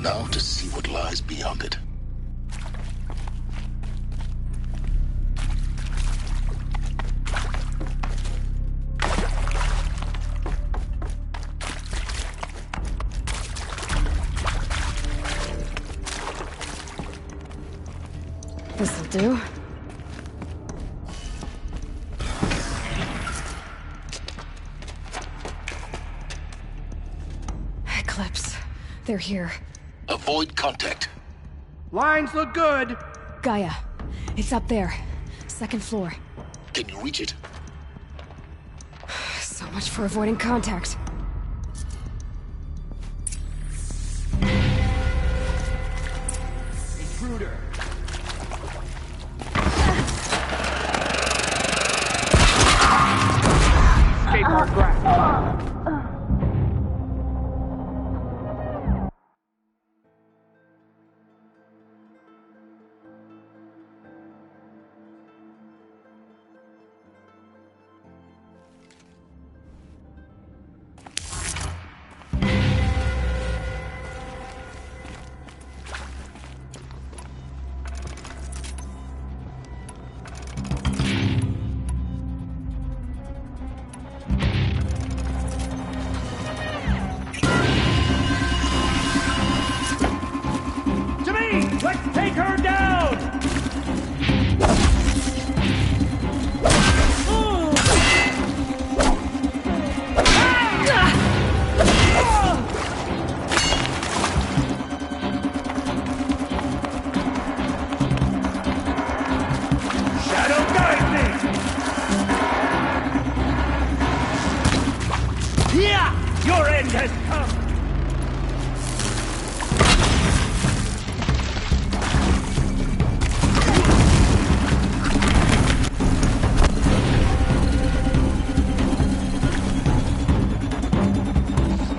Now to see what lies beyond it. This'll do. Eclipse. They're here. Avoid contact. Lines look good. Gaia. It's up there. Second floor. Can you reach it? So much for avoiding contact. Intruder. Escape our grasp. Let's take her down! Shadow guide me! Yeah! Your end has come!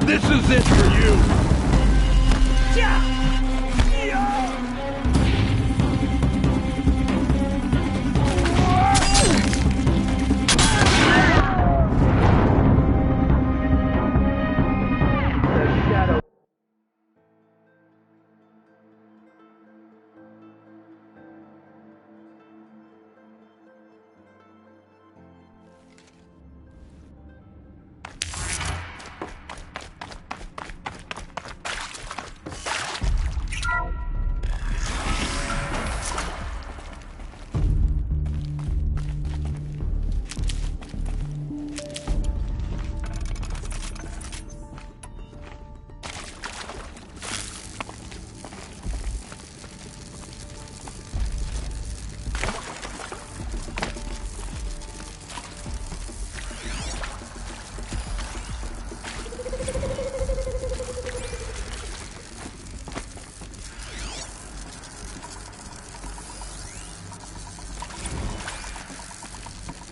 This is it for you!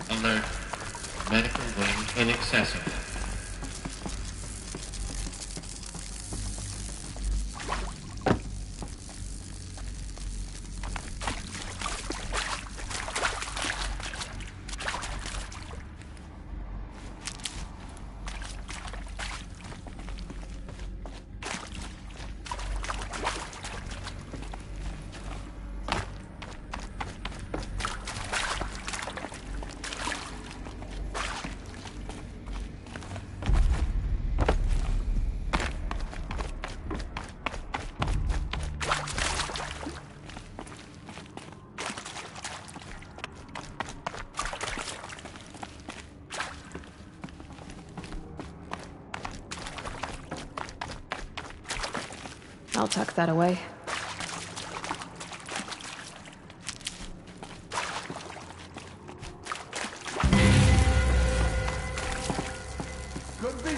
Alert. Medical wing inaccessible. I'll tuck that away. Could be.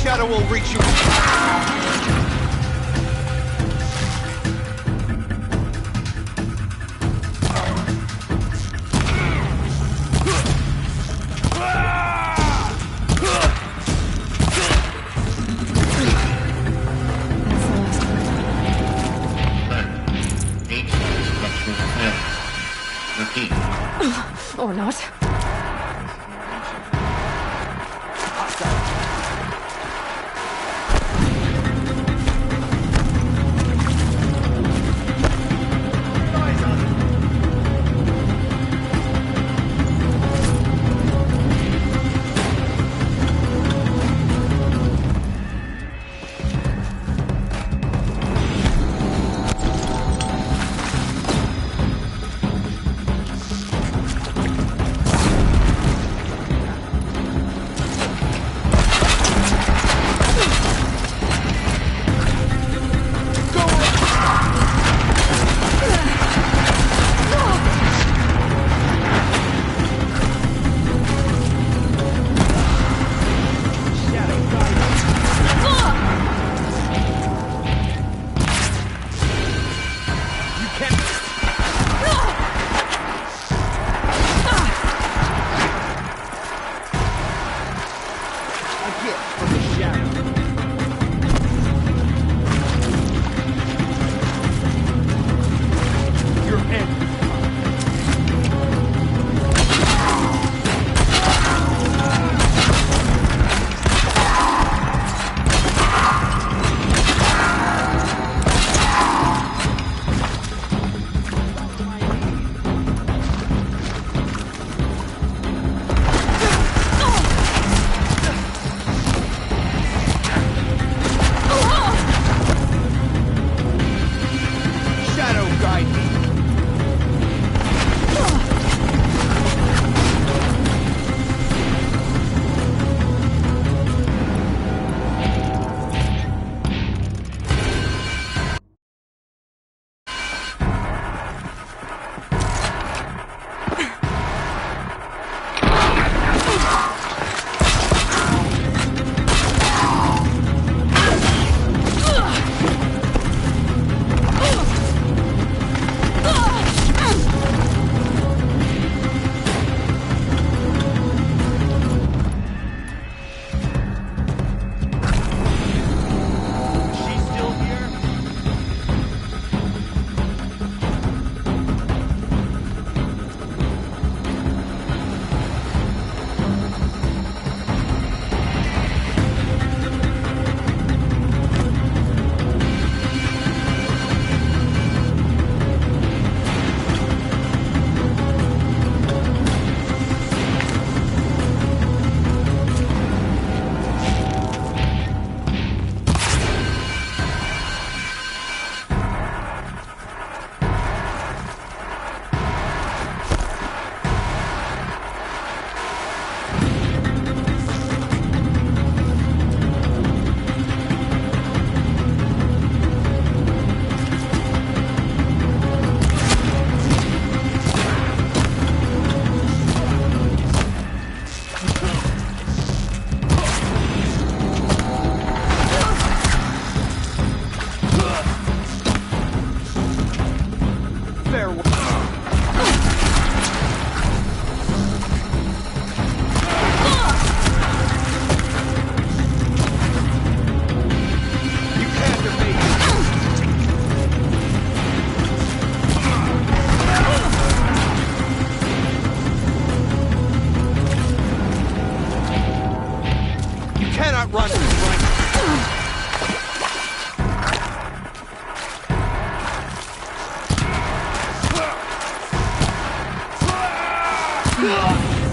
shadow will reach you. Or not.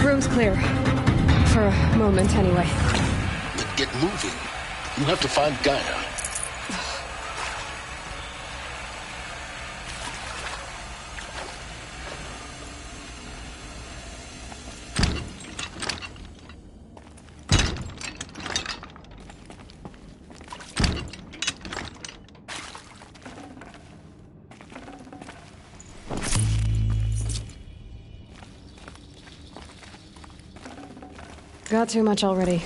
Room's clear. For a moment, anyway. Then get moving. You have to find Gaia. Got too much already.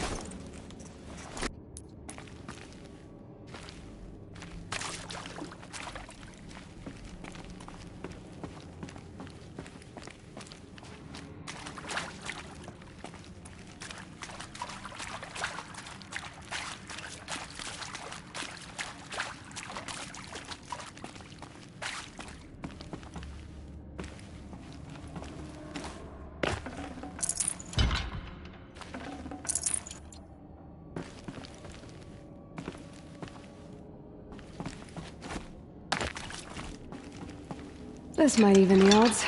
This might even the odds.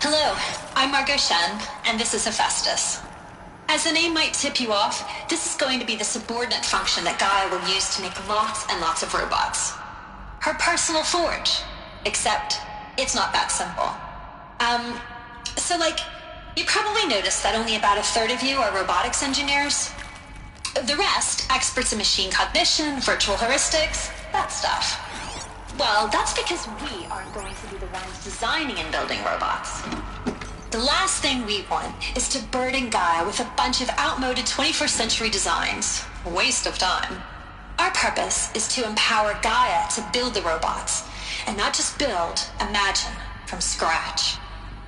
Hello, I'm Margot Shen, and this is Hephaestus. As the name might tip you off, this is going to be the subordinate function that Gaia will use to make lots and lots of robots. Her personal forge. Except, it's not that simple. You probably noticed that only about a third of you are robotics engineers. The rest, experts in machine cognition, virtual heuristics, that stuff. Well, that's because we aren't going to be the ones designing and building robots. The last thing we want is to burden Gaia with a bunch of outmoded 21st century designs. Waste of time. Our purpose is to empower Gaia to build the robots, and not just build, imagine, from scratch.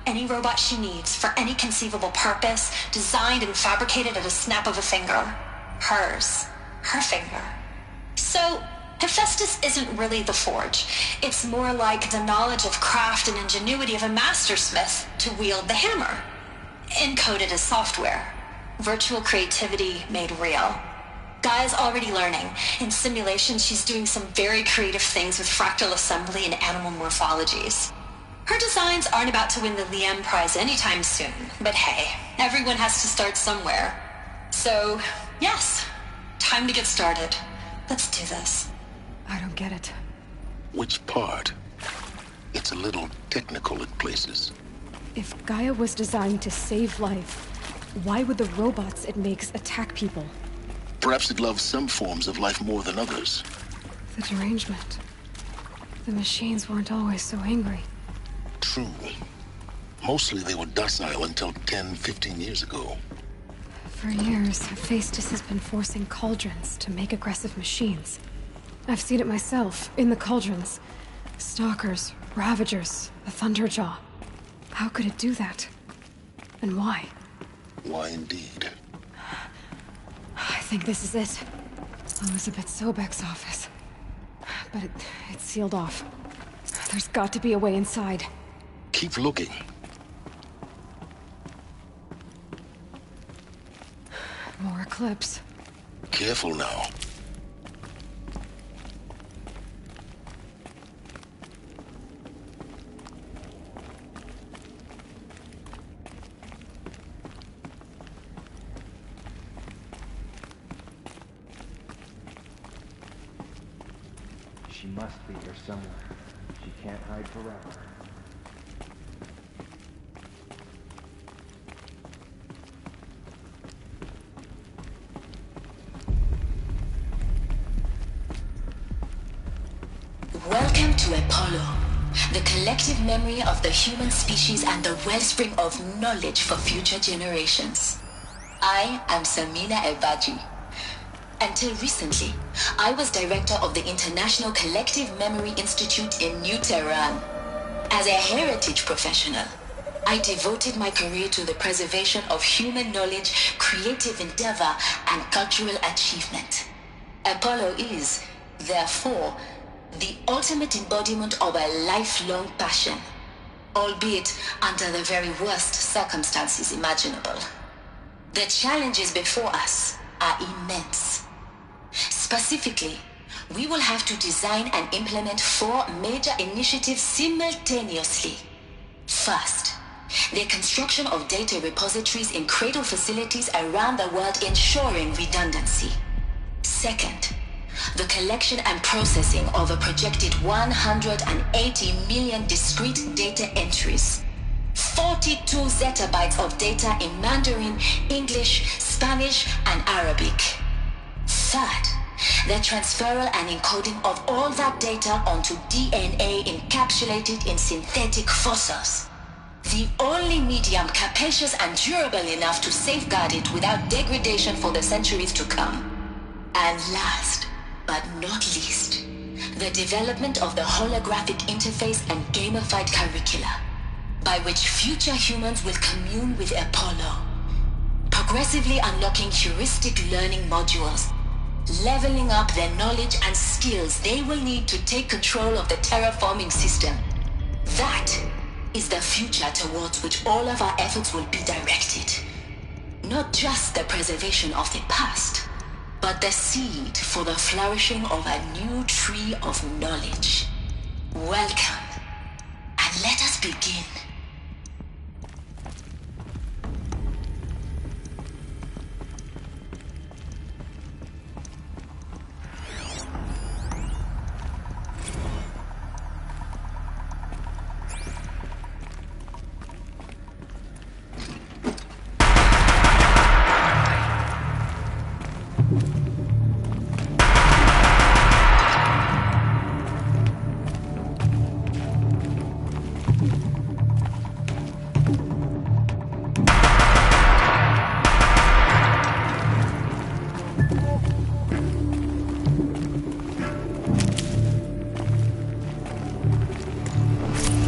Any robot she needs for any conceivable purpose, designed and fabricated at a snap of a finger. Hers. Her finger. So, Hephaestus isn't really the forge. It's more like the knowledge of craft and ingenuity of a mastersmith to wield the hammer. Encoded as software. Virtual creativity made real. Gaia's already learning. In simulation, she's doing some very creative things with fractal assembly and animal morphologies. Her designs aren't about to win the Liam Prize anytime soon, but hey, everyone has to start somewhere. So, yes, time to get started. Let's do this. I don't get it. Which part? It's a little technical in places. If Gaia was designed to save life, why would the robots it makes attack people? Perhaps it loves some forms of life more than others. The derangement. The machines weren't always so angry. True. Mostly they were docile until 10, 15 years ago. For years, Hephaestus has been forcing cauldrons to make aggressive machines. I've seen it myself, in the cauldrons. Stalkers, Ravagers, the Thunderjaw. How could it do that? And why? Why indeed? I think this is it. Elizabeth Sobek's office. But it's sealed off. There's got to be a way inside. Keep looking. More Eclipse. Careful now. She must be here somewhere. She can't hide forever. Welcome to Apollo, the collective memory of the human species and the wellspring of knowledge for future generations. I am Samina Ebaji. Until recently, I was director of the International Collective Memory Institute in New Tehran. As a heritage professional, I devoted my career to the preservation of human knowledge, creative endeavor, and cultural achievement. Apollo is, therefore, the ultimate embodiment of a lifelong passion, albeit under the very worst circumstances imaginable. The challenges before us are immense. Specifically, we will have to design and implement 4 major initiatives simultaneously. First, the construction of data repositories in cradle facilities around the world, ensuring redundancy. Second, the collection and processing of a projected 180 million discrete data entries. 42 zettabytes of data in Mandarin, English, Spanish, and Arabic. Third, the transferal and encoding of all that data onto DNA encapsulated in synthetic fossils. The only medium capacious and durable enough to safeguard it without degradation for the centuries to come. And last, but not least, the development of the holographic interface and gamified curricula, by which future humans will commune with Apollo, progressively unlocking heuristic learning modules leveling up their knowledge and skills they will need to take control of the terraforming system. That is the future towards which all of our efforts will be directed. Not just the preservation of the past, but the seed for the flourishing of a new tree of knowledge. Welcome, and let us begin.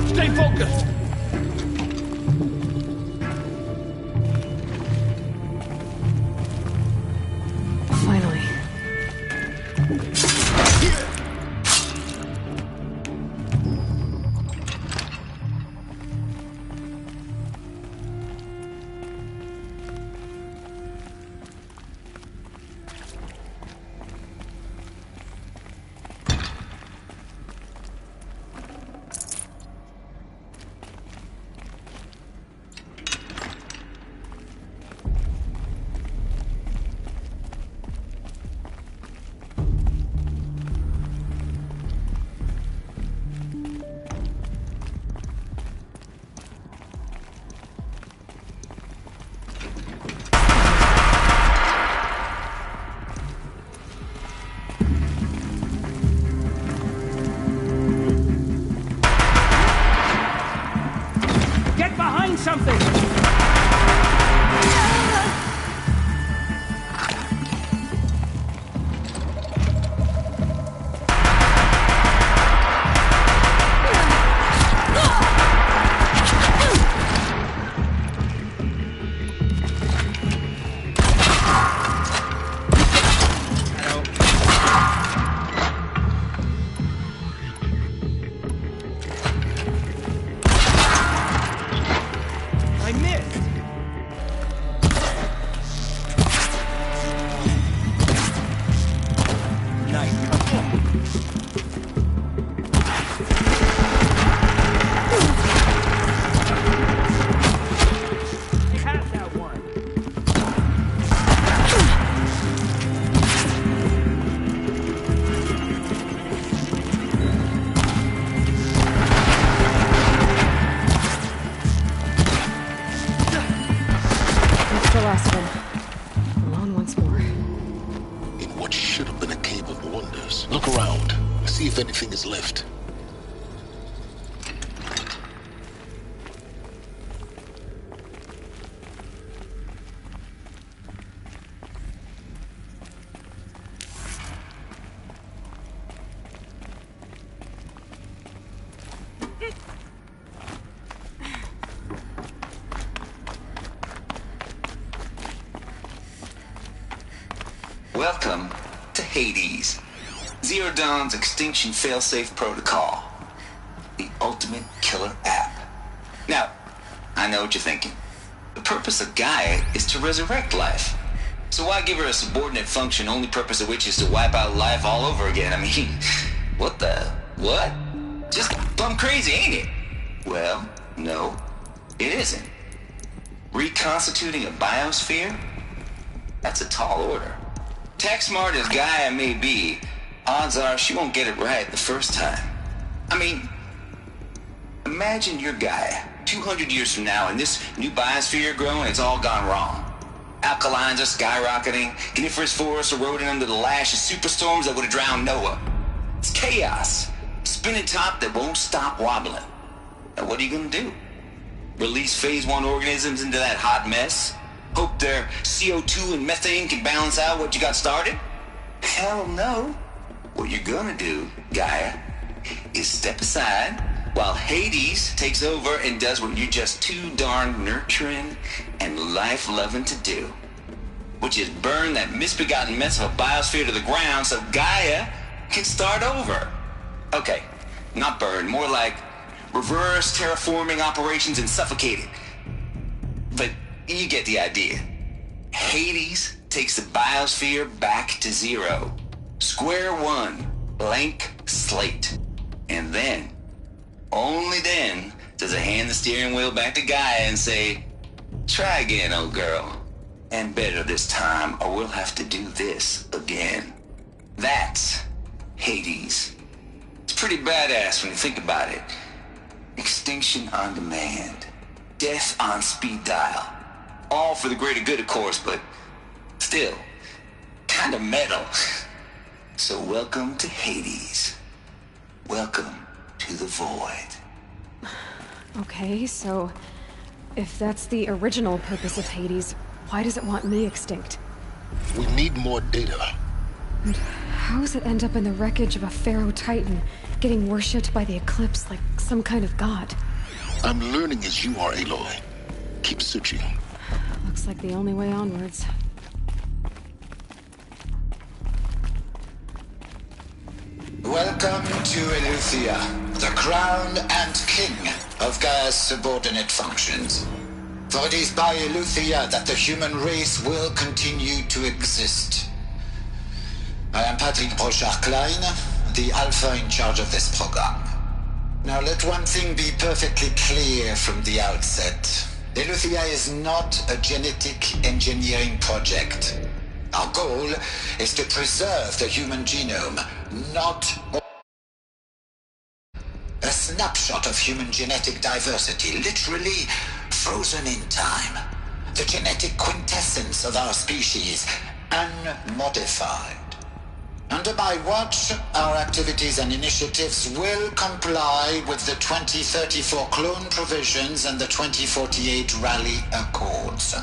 Stay focused! Finally. Get behind something! I missed! That's the last of them. Alone once more. In what should have been a cave of wonders. Look around. See if anything is left. Welcome to Hades, Zero Dawn's extinction failsafe protocol, the ultimate killer app. Now, I know what you're thinking. The purpose of Gaia is to resurrect life. So why give her a subordinate function, only purpose of which is to wipe out life all over again? I mean, what? Just plumb crazy, ain't it? Well, no, it isn't. Reconstituting a biosphere? That's a tall order. Tech smart as Gaia may be, odds are she won't get it right the first time. I mean, imagine you're Gaia, 200 years from now, and this new biosphere you're growing, it's all gone wrong. Alkalines are skyrocketing, coniferous forests eroding under the lash of superstorms that would have drowned Noah. It's chaos, spinning top that won't stop wobbling. Now what are you gonna do? Release phase 1 organisms into that hot mess? Hope their CO2 and methane can balance out what you got started? Hell no. What you're gonna do, Gaia, is step aside while Hades takes over and does what you're just too darn nurturing and life-loving to do. which is burn that misbegotten mess of a biosphere to the ground so Gaia can start over. Okay, not burn, more like reverse terraforming operations and suffocate it. But you get the idea. Hades takes the biosphere back to zero. Square one, blank slate. And then, only then, does it hand the steering wheel back to Gaia and say, try again, old girl. And better this time, or we'll have to do this again. That's Hades. It's pretty badass when you think about it. Extinction on demand. Death on speed dial. All for the greater good, of course, but still, kind of metal. So welcome to Hades. Welcome to the void. Okay, so if that's the original purpose of Hades, why does it want me extinct? We need more data. And how does it end up in the wreckage of a Pharaoh Titan, getting worshipped by the Eclipse like some kind of god? I'm learning as you are, Aloy. Keep searching. Looks like the only way onwards. Welcome to Eleuthia, the crown and king of Gaia's subordinate functions. For it is by Eleuthia that the human race will continue to exist. I am Patrick Brochard-Klein, the Alpha in charge of this program. Now let one thing be perfectly clear from the outset. Eleuthia is not a genetic engineering project. Our goal is to preserve the human genome, not a snapshot of human genetic diversity, literally frozen in time. The genetic quintessence of our species, unmodified. Under my watch, our activities and initiatives will comply with the 2034 clone provisions and the 2048 Raleigh Accords.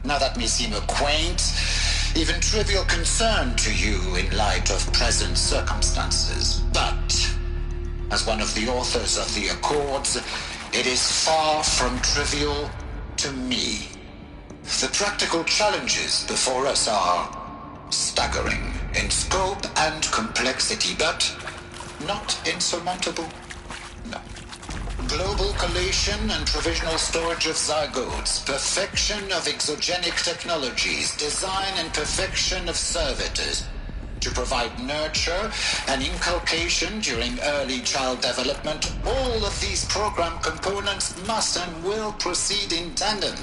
Now that may seem a quaint, even trivial concern to you in light of present circumstances, but as one of the authors of the Accords, it is far from trivial to me. The practical challenges before us are staggering in scope and complexity, but not insurmountable. No. Global collation and provisional storage of zygotes, perfection of exogenic technologies, design and perfection of servitors to provide nurture and inculcation during early child development. All of these program components must and will proceed in tandem.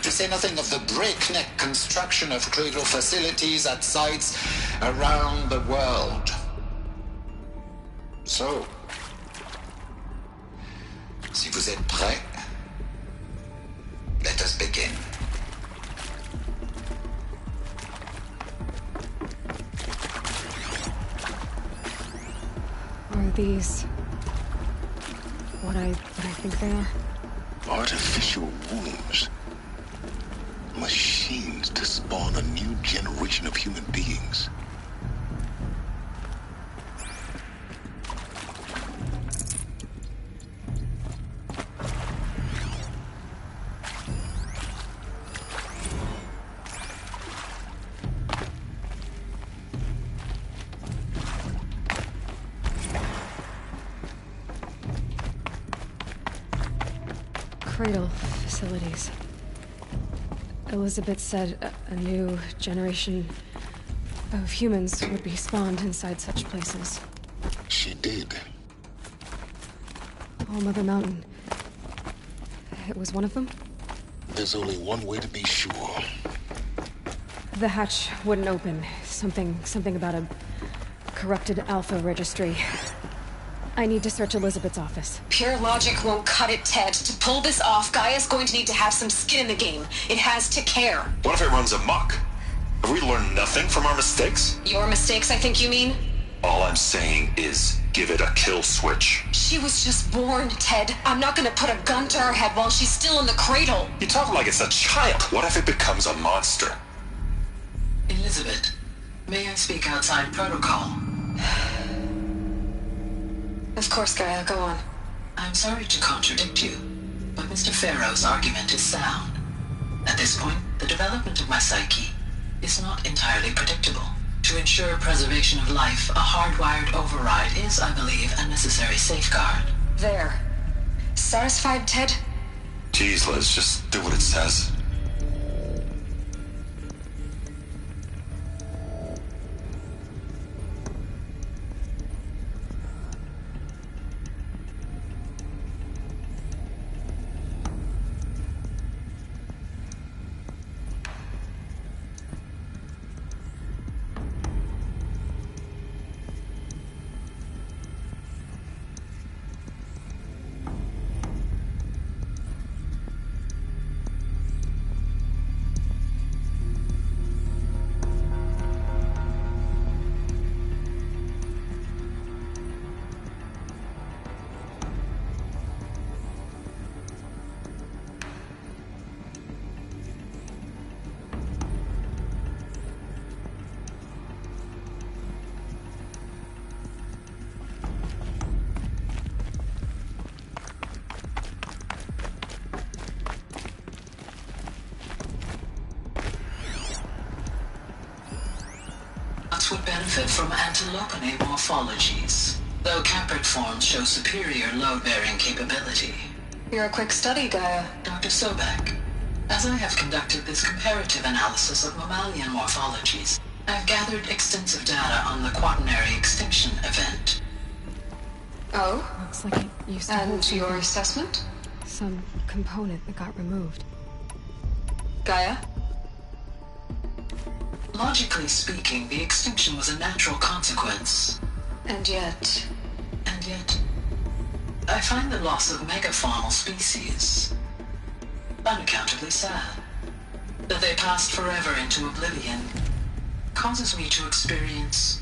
To say nothing of the breakneck construction of cradle facilities at sites around the world. So, si vous êtes prêts, let us begin. Are these what I think they are? Artificial wombs. Machines to spawn a new generation of human beings. Cradle facilities. Elizabeth said a new generation of humans would be spawned inside such places. She did. All Mother Mountain. It was one of them? There's only one way to be sure. The hatch wouldn't open. Something about a corrupted Alpha registry. I need to search Elizabeth's office. Pure logic won't cut it, Ted. To pull this off, Gaia's going to need to have some skin in the game. It has to care. What if it runs amok? Have we learned nothing from our mistakes? Your mistakes, I think you mean? All I'm saying is, give it a kill switch. She was just born, Ted. I'm not gonna put a gun to her head while she's still in the cradle. You talk like it's a child. What if it becomes a monster? Elizabeth, may I speak outside protocol? Of course, Gaia, go on. I'm sorry to contradict you, but Mr. Pharaoh's argument is sound. At this point, the development of my psyche is not entirely predictable. To ensure preservation of life, a hardwired override is, I believe, a necessary safeguard. There. Satisfied, Ted? Jeez, Liz, just do what it says. Would benefit from antilopine morphologies, though Caprid forms show superior load-bearing capability. You're a quick study, Gaia. Dr. Sobek, as I have conducted this comparative analysis of mammalian morphologies, I've gathered extensive data on the quaternary extinction event. Oh? Looks like it used to hold And your something. assessment? Some component that got removed. Gaia? Logically speaking, the extinction was a natural consequence. And yet, I find the loss of megafaunal species unaccountably sad. That they passed forever into oblivion causes me to experience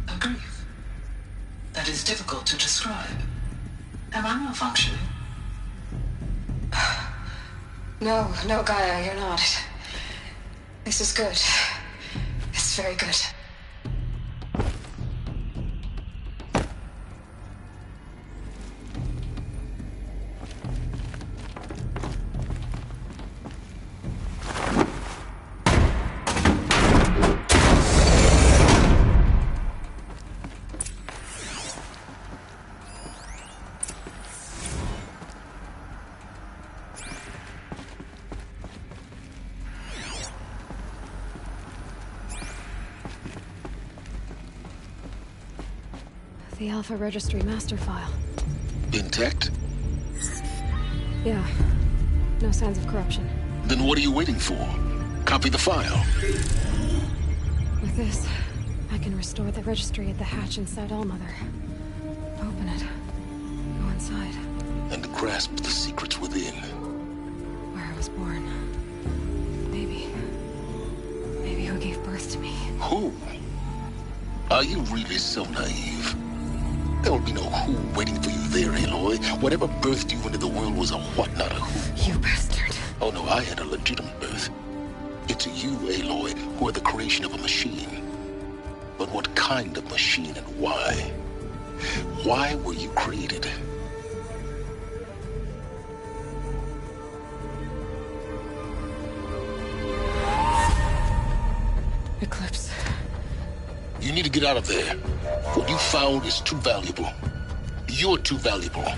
a grief that is difficult to describe. Am I malfunctioning? No, Gaia, you're not. This is good. It's very good. The Alpha Registry master file. Intact? Yeah. No signs of corruption. Then what are you waiting for? Copy the file. With this, I can restore the registry at the hatch inside Allmother. Open it. Go inside. And grasp the secrets within. Where I was born. Maybe who gave birth to me. Who? Are you really so naive? There will be no who waiting for you there, Aloy. Whatever birthed you into the world was a what, not a who. You bastard. Oh no, I had a legitimate birth. It's you, Aloy, who are the creation of a machine. But what kind of machine and why? Why were you created? Eclipse. You need to get out of there. What you found is too valuable. You're too valuable.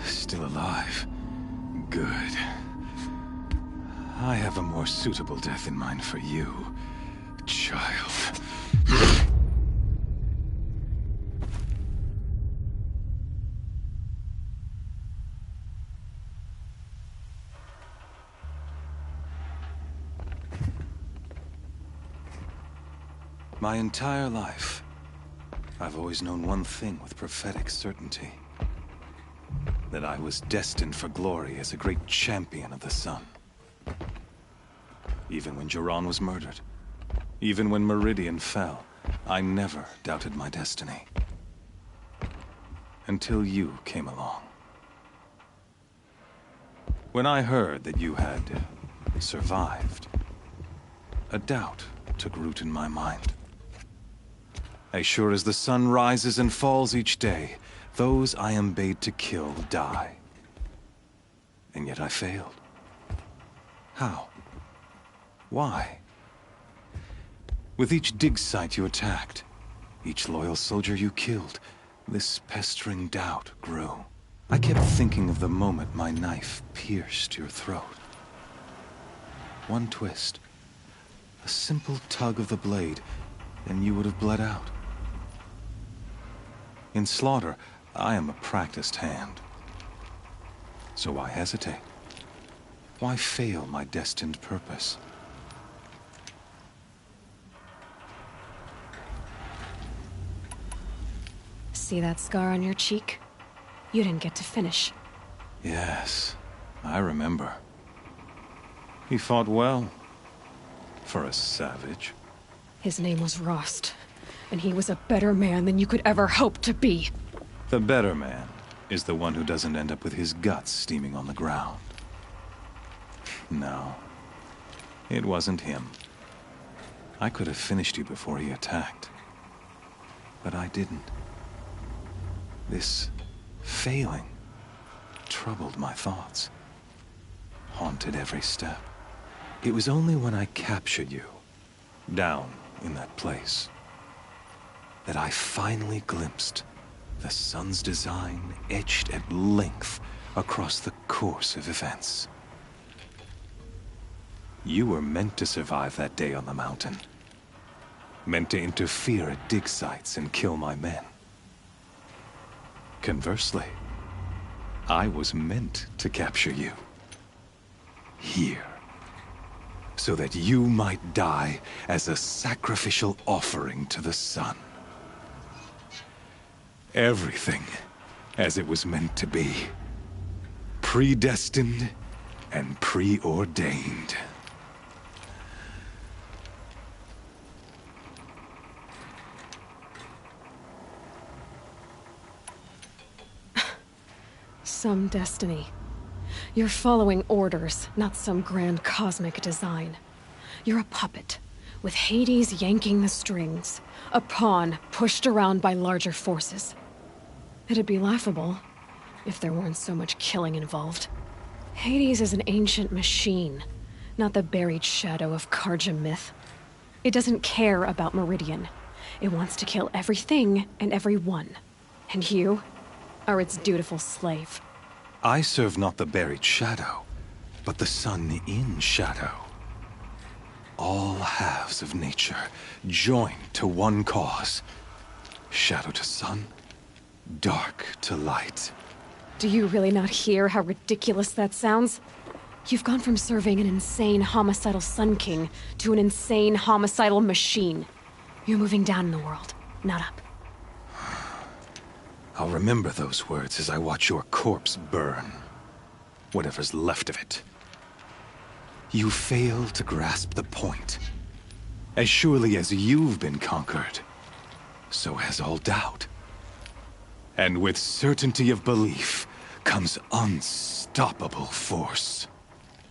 Still alive. Good. I have a more suitable death in mind for you, child. My entire life, I've always known one thing with prophetic certainty. that I was destined for glory as a great champion of the sun. Even when Jiran was murdered, even when Meridian fell, I never doubted my destiny. Until you came along. When I heard that you had survived, a doubt took root in my mind. As sure as the sun rises and falls each day, those I am bade to kill die. And yet I failed. How? Why? With each dig site you attacked, each loyal soldier you killed, this pestering doubt grew. I kept thinking of the moment my knife pierced your throat. One twist, a simple tug of the blade, and you would have bled out. In slaughter, I am a practiced hand. So why hesitate? Why fail my destined purpose? See that scar on your cheek? You didn't get to finish. Yes, I remember. He fought well. For a savage. His name was Rost, and he was a better man than you could ever hope to be. The better man is the one who doesn't end up with his guts steaming on the ground. No, it wasn't him. I could have finished you before he attacked. But I didn't. This failing troubled my thoughts, haunted every step. It was only when I captured you, down in that place, that I finally glimpsed the sun's design etched at length across the course of events. You were meant to survive that day on the mountain. Meant to interfere at dig sites and kill my men. Conversely, I was meant to capture you. Here. So that you might die as a sacrificial offering to the sun. Everything as it was meant to be. Predestined and preordained. Some destiny. You're following orders, not some grand cosmic design. You're a puppet, with Hades yanking the strings. A pawn pushed around by larger forces. It'd be laughable if there weren't so much killing involved. Hades is an ancient machine, not the buried shadow of Carja myth. It doesn't care about Meridian. It wants to kill everything and everyone. And you are its dutiful slave. I serve not the buried shadow, but the sun in shadow. All halves of nature joined to one cause. Shadow to sun, dark to light. Do you really not hear how ridiculous that sounds? You've gone from serving an insane homicidal Sun King to an insane homicidal machine. You're moving down in the world, not up. I'll remember those words as I watch your corpse burn. Whatever's left of it. You fail to grasp the point. As surely as you've been conquered, so has all doubt. And with certainty of belief comes unstoppable force.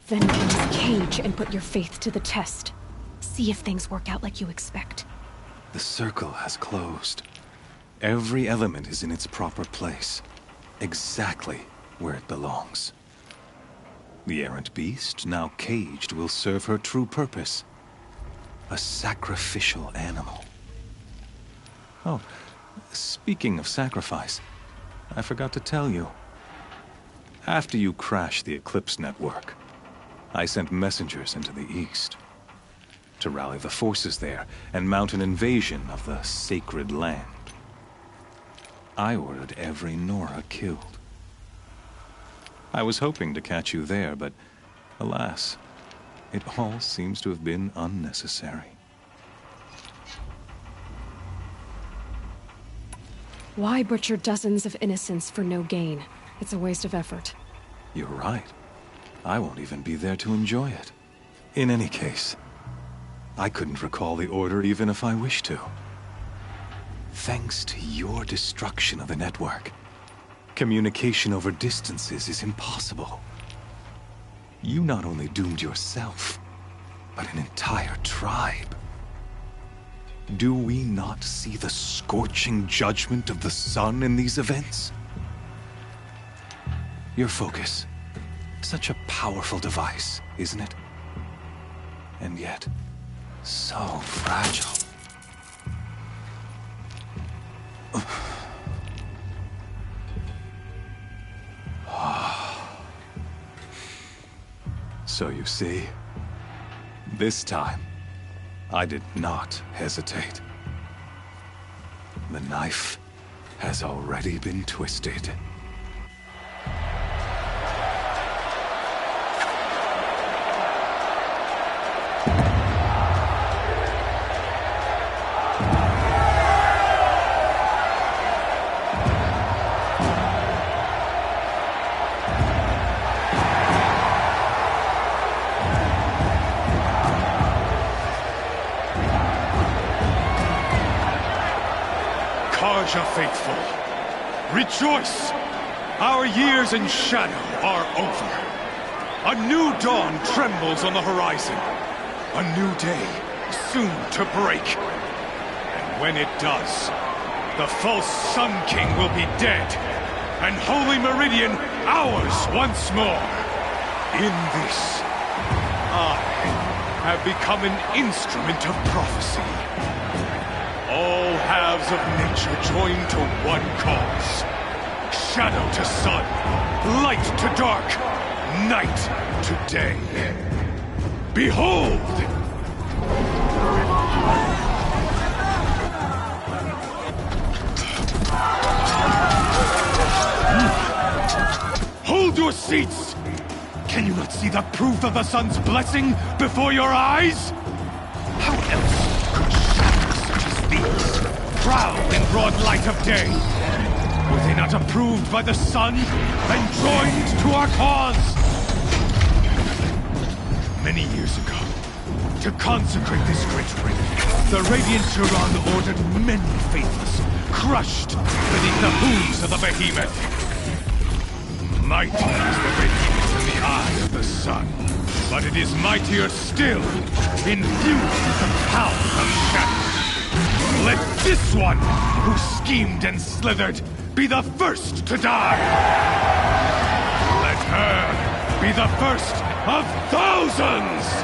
Then close Cage and put your faith to the test. See if things work out like you expect. The circle has closed. Every element is in its proper place, exactly where it belongs. The errant beast, now caged, will serve her true purpose. A sacrificial animal. Oh, speaking of sacrifice, I forgot to tell you. After you crashed the Eclipse network, I sent messengers into the east to rally the forces there and mount an invasion of the sacred land. I ordered every Nora killed. I was hoping to catch you there, but alas, it all seems to have been unnecessary. Why butcher dozens of innocents for no gain? It's a waste of effort. You're right. I won't even be there to enjoy it. In any case, I couldn't recall the order even if I wished to. Thanks to your destruction of the network, communication over distances is impossible. You not only doomed yourself, but an entire tribe. Do we not see the scorching judgment of the sun in these events? Your focus. Such a powerful device, isn't it? And yet, so fragile. So you see, this time, I did not hesitate. The knife has already been twisted. Karja faithful, rejoice! Our years in shadow are over. A new dawn trembles on the horizon. A new day soon to break. And when it does, the false Sun King will be dead, and Holy Meridian ours once more. In this, I have become an instrument of prophecy. All halves of nature join to one cause. Shadow to sun, light to dark, night to day. Behold! Hold your seats! Can you not see the proof of the sun's blessing before your eyes? How else could shadows such as these prowl in broad light of day? Were they not approved by the sun and joined to our cause? Many years ago, to consecrate this great ring, the Radiant Turan ordered many faithless, crushed beneath the hooves of the behemoth. Mighty is the behemoth in the eye of the sun, but it is mightier still, infused with the power of shadow. Let this one, who schemed and slithered, be the first to die! Let her be the first of thousands!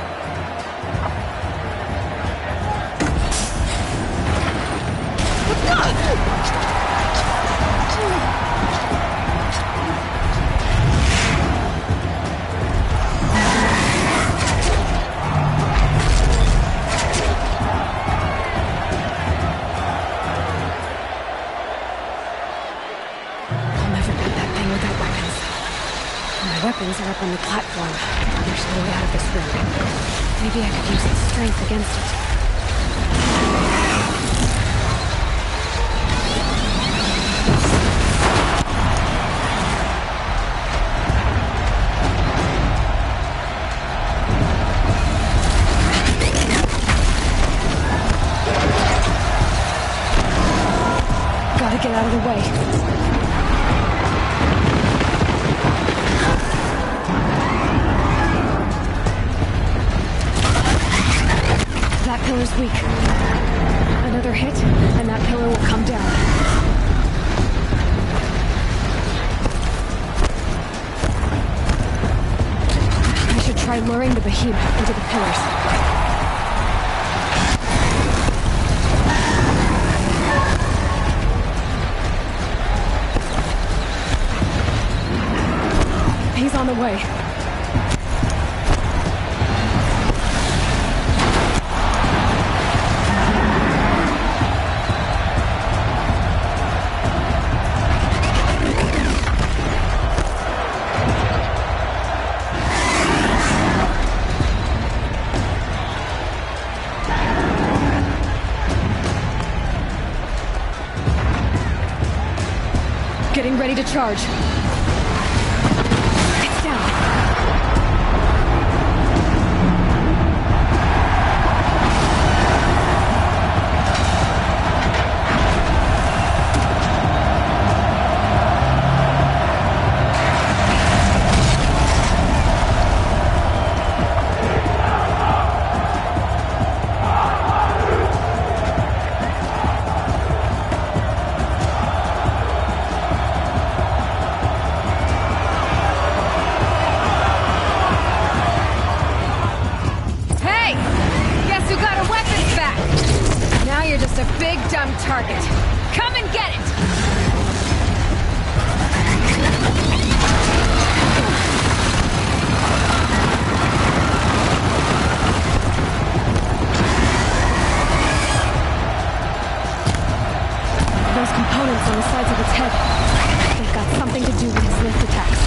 Weapons are up on the platform. There's no way out of this room. Maybe I could use its strength against it. Gotta get out of the way. That pillar's weak. Another hit, and that pillar will come down. I should try luring the behemoth into the pillars. He's on the way. Getting ready to charge. just a big dumb target. Come and get it! Those components on the sides of its head, they've got something to do with its lift attacks.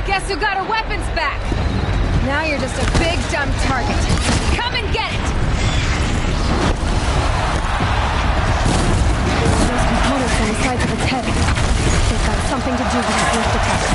Guess who got her weapons back? Now you're just a big dumb target. Come and get it! Those components on the sides of its head, they've got something to do with its lift attacks.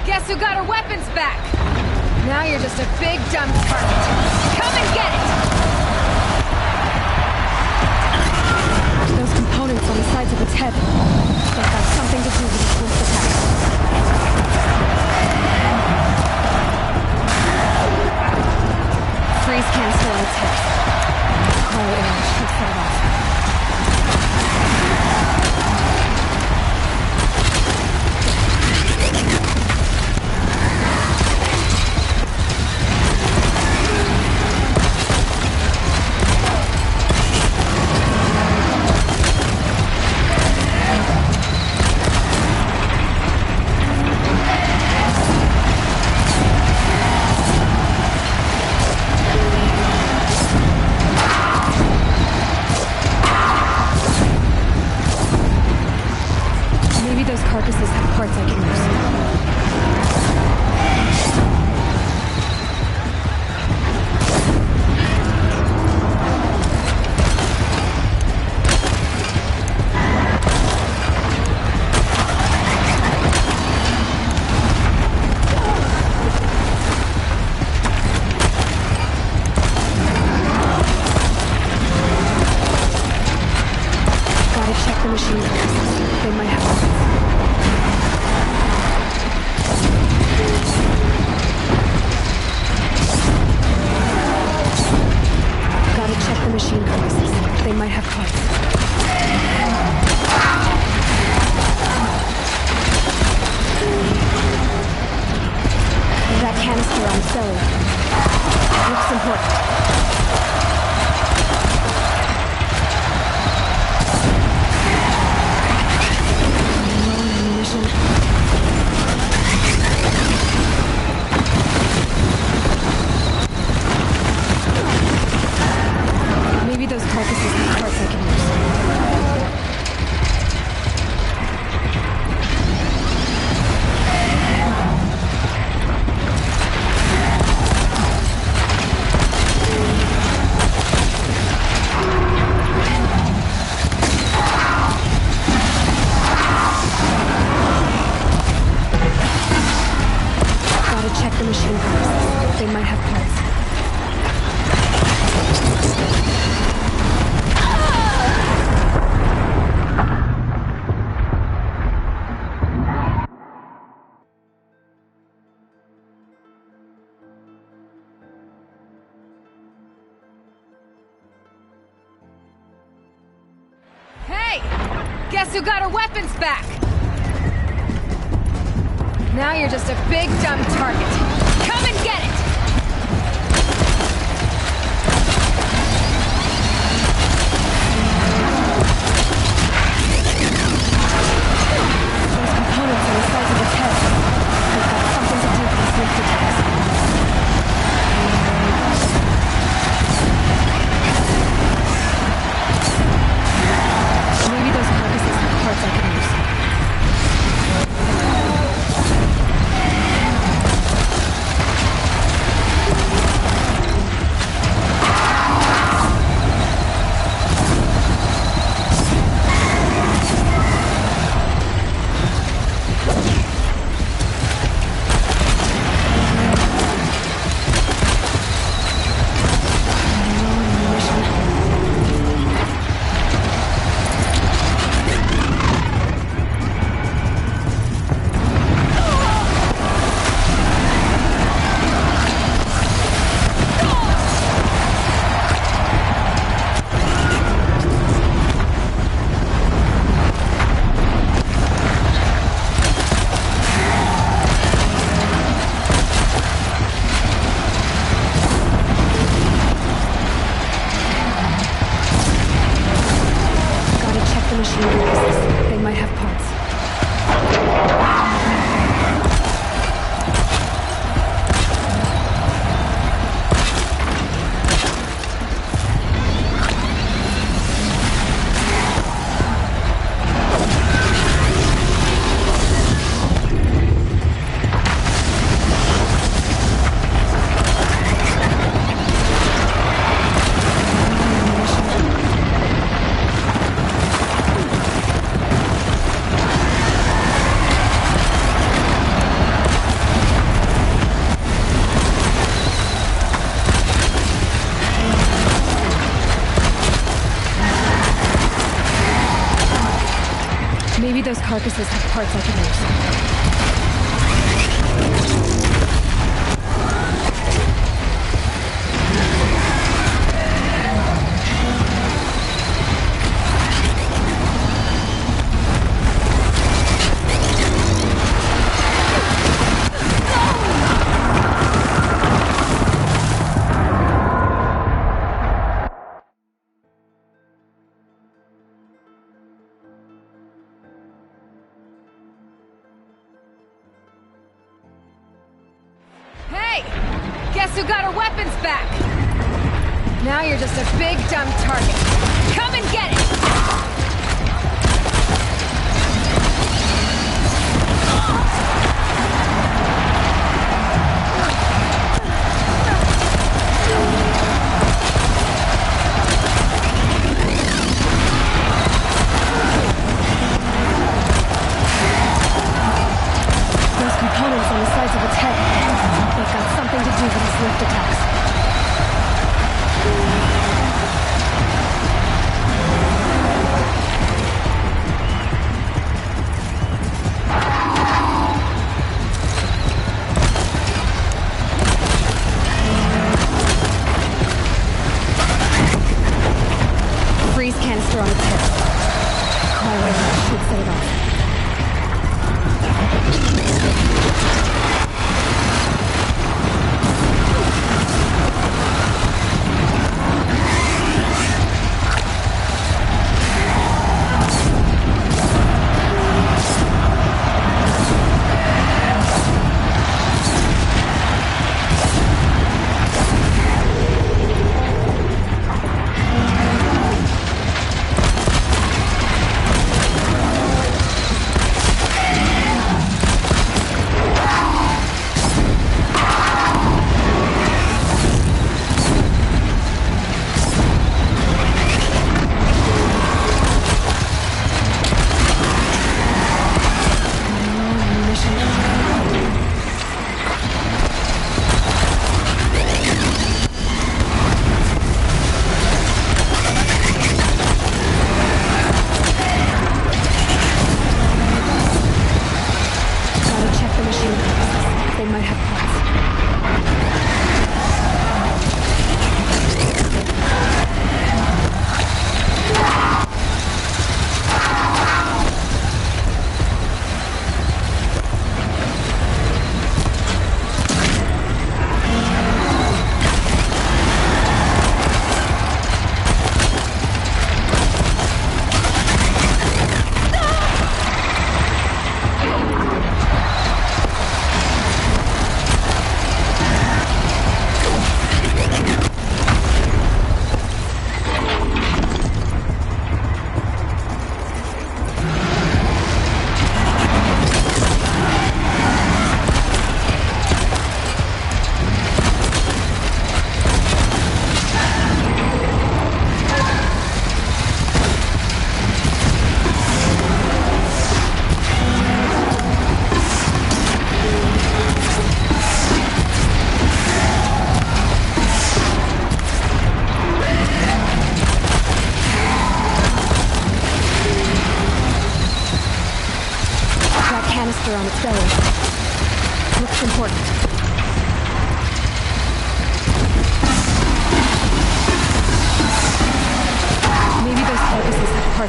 Guess who got her weapons back? Now you're just a big dumb target. Come and get it! Those components on the sides of its head, they've got something to do with its lift attacks. Freeze cancel on its hips. Cryo arrow should set it off. They're on its belly. Looks important. Maybe those carcasses have parts I can use. Gotta check the machine parts. They might have parts. Guess who got her weapons back? Now you're just a big dumb target. Come and get it! Those components are the size of its head. They've got something to do with these sneak attacks. Maybe those carcasses have parts I can use. They might have parts. Maybe those carcasses have parts I can use. Guess who got her weapons back? Now you're just a big dumb target. Come and get it! Those components on the sides of its head. They've got something to do with these lift attacks.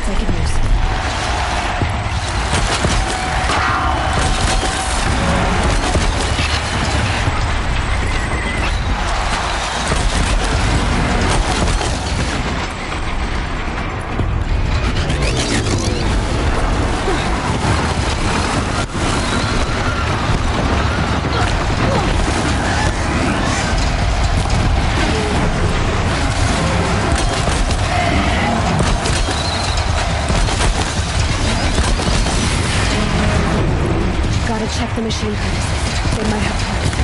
parts I can use. Check the machine harnesses. They might have parts.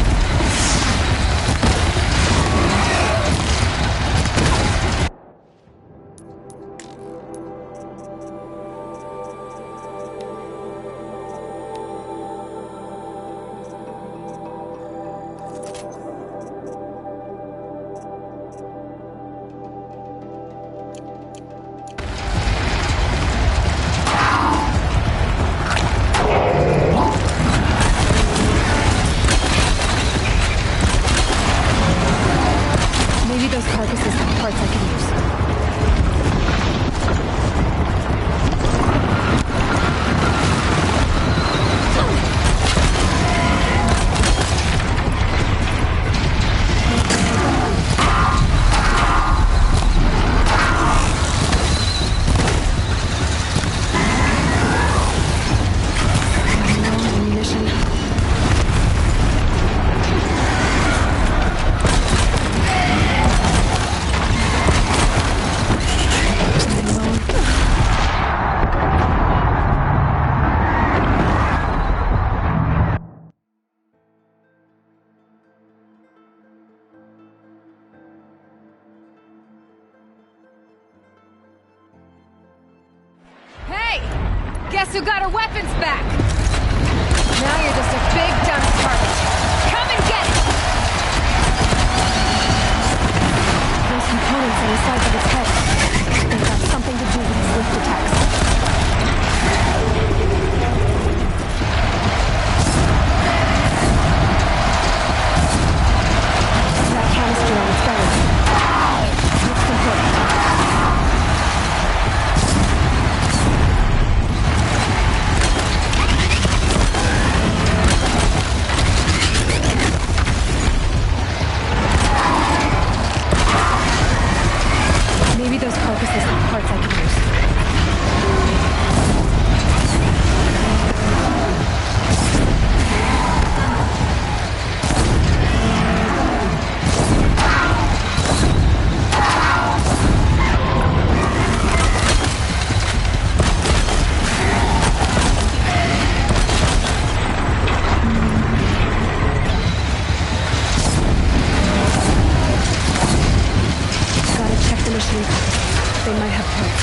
Guess who got her weapons back? Now you're just a big dumb target. Come and get it! Those components on the sides of its head. They've got something to do with his lift attacks. That canister on its belly. Looks complete. Maybe those carcasses have parts I can use. They might have parts.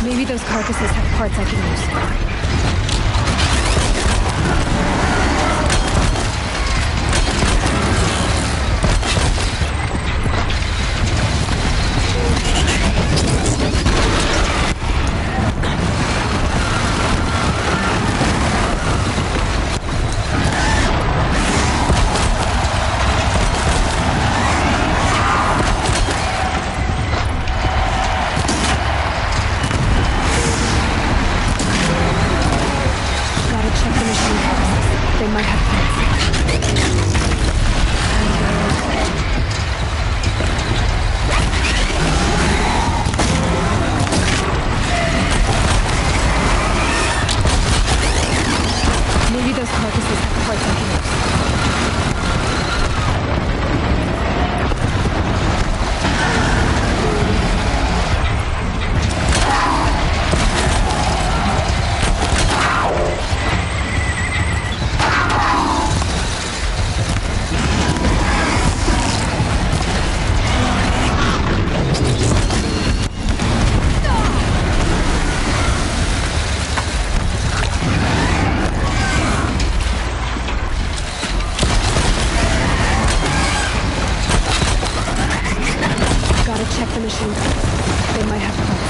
Maybe those carcasses have parts I can use. check the machine guns. They might have parts.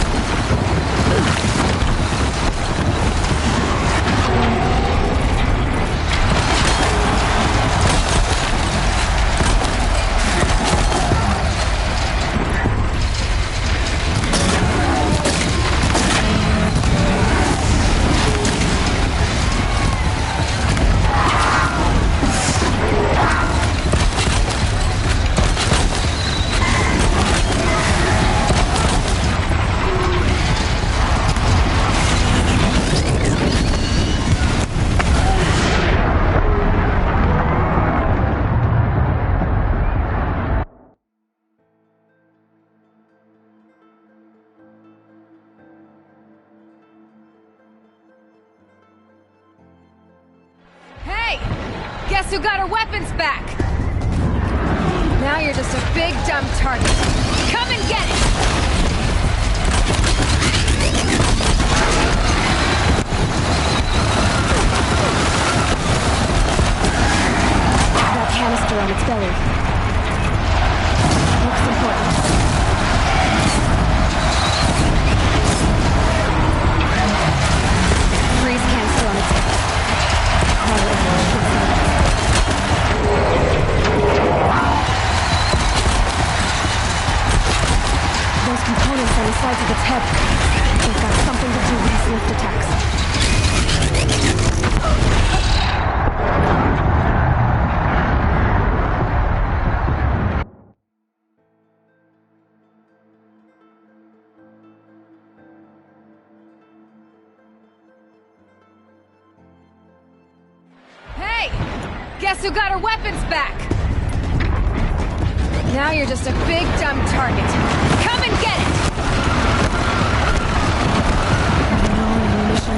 Guess who got her weapons back? Now you're just a big dumb target. Come and get it! That canister on its belly. Looks important. Freeze canister on its head. Those components on the sides of its head, they've got something to do with these lift attacks. Hey! Guess who got her weapons back? Now you're just a big dumb target. Come and get it! No ammunition.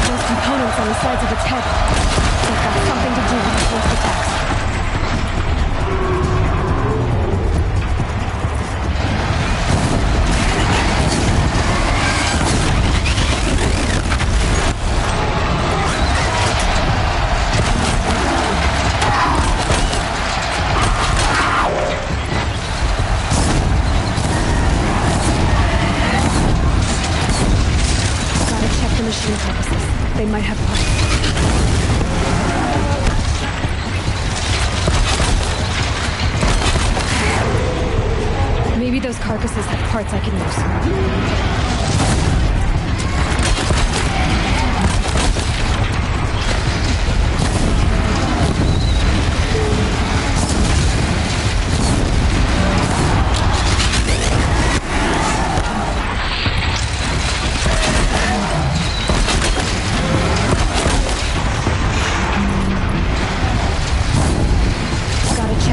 Those components on the sides of its head, they've got something to do with the lift attacks. Machine purposes. They might have parts. Maybe those carcasses have parts I can use.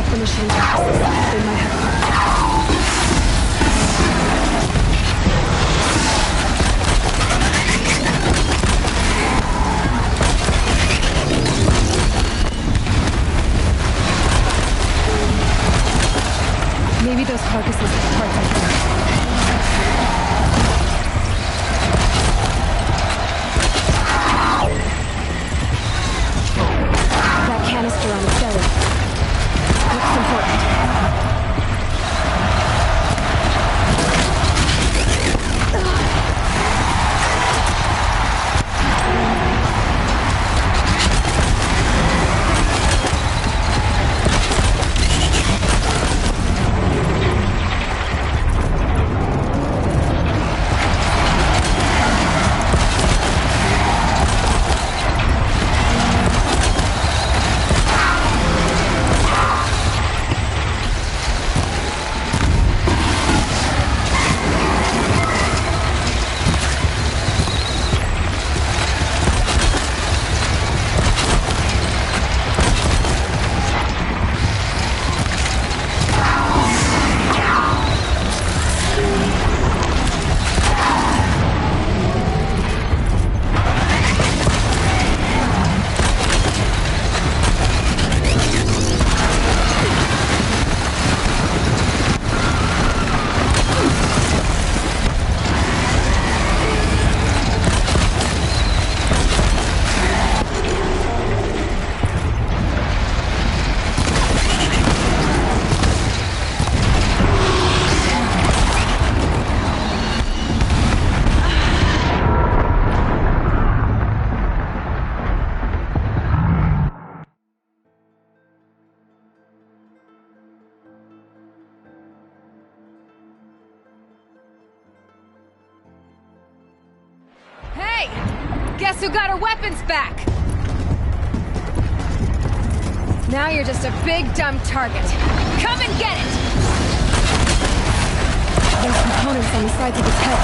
The machine carcasses. They might have parts. Maybe those carcasses have parts I can use. That canister on its belly. Looks important. Guess who got her weapons back? Now you're just a big, dumb target. Come and get it! Those components on the sides of his head.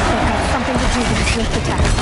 They've got something to do with his swift attacks.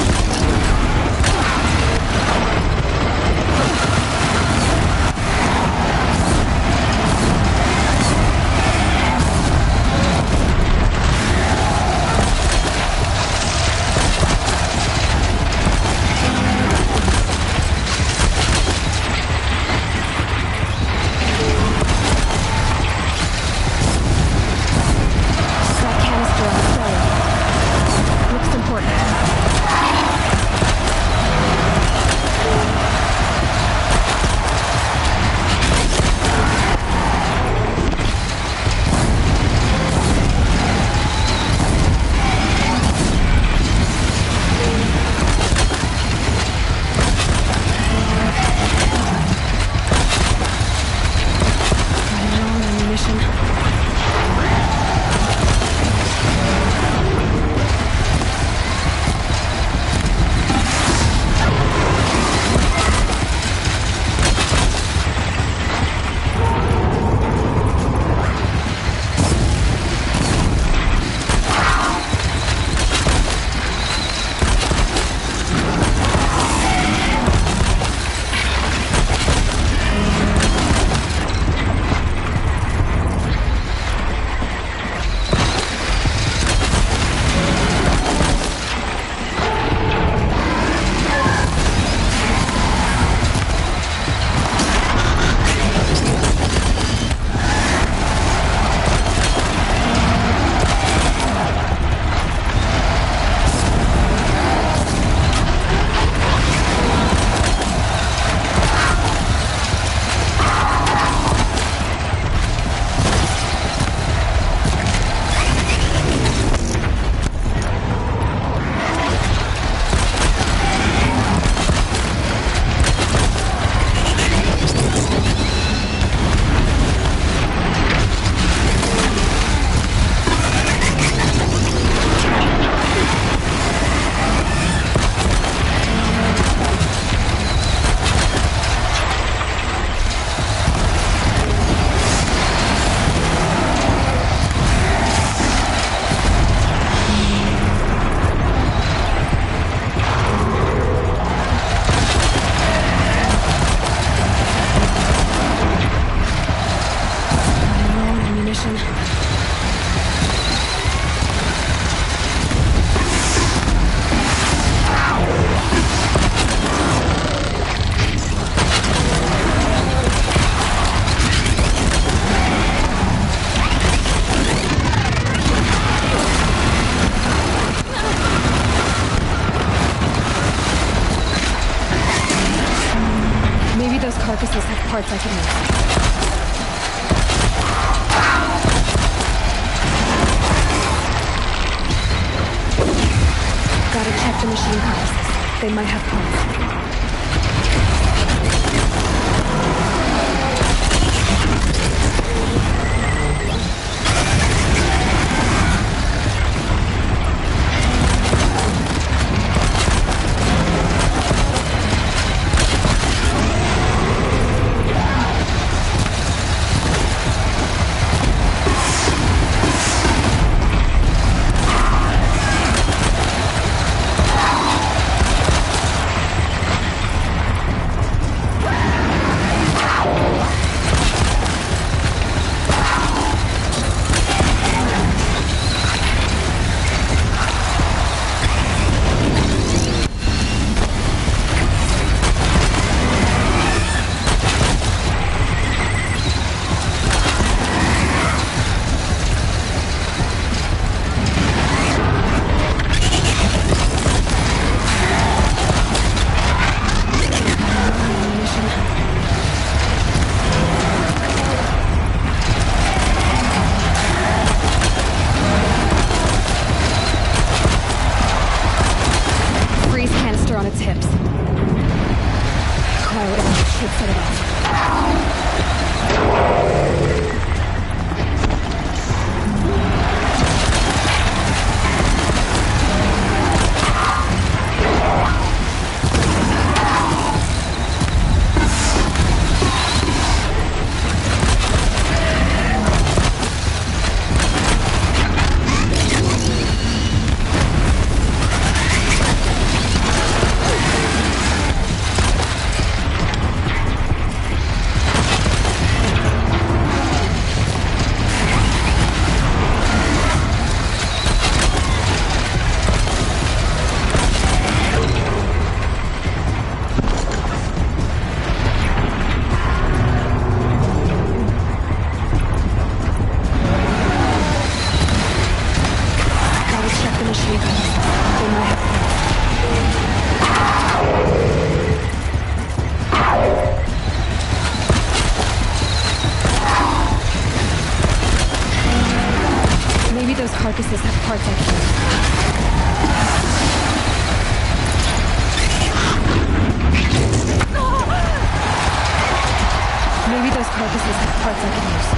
Carcasses have parts I can use. Gotta check the machine carcasses. They might have parts. carcasses have parts I can use. Maybe those carcasses have parts I can use.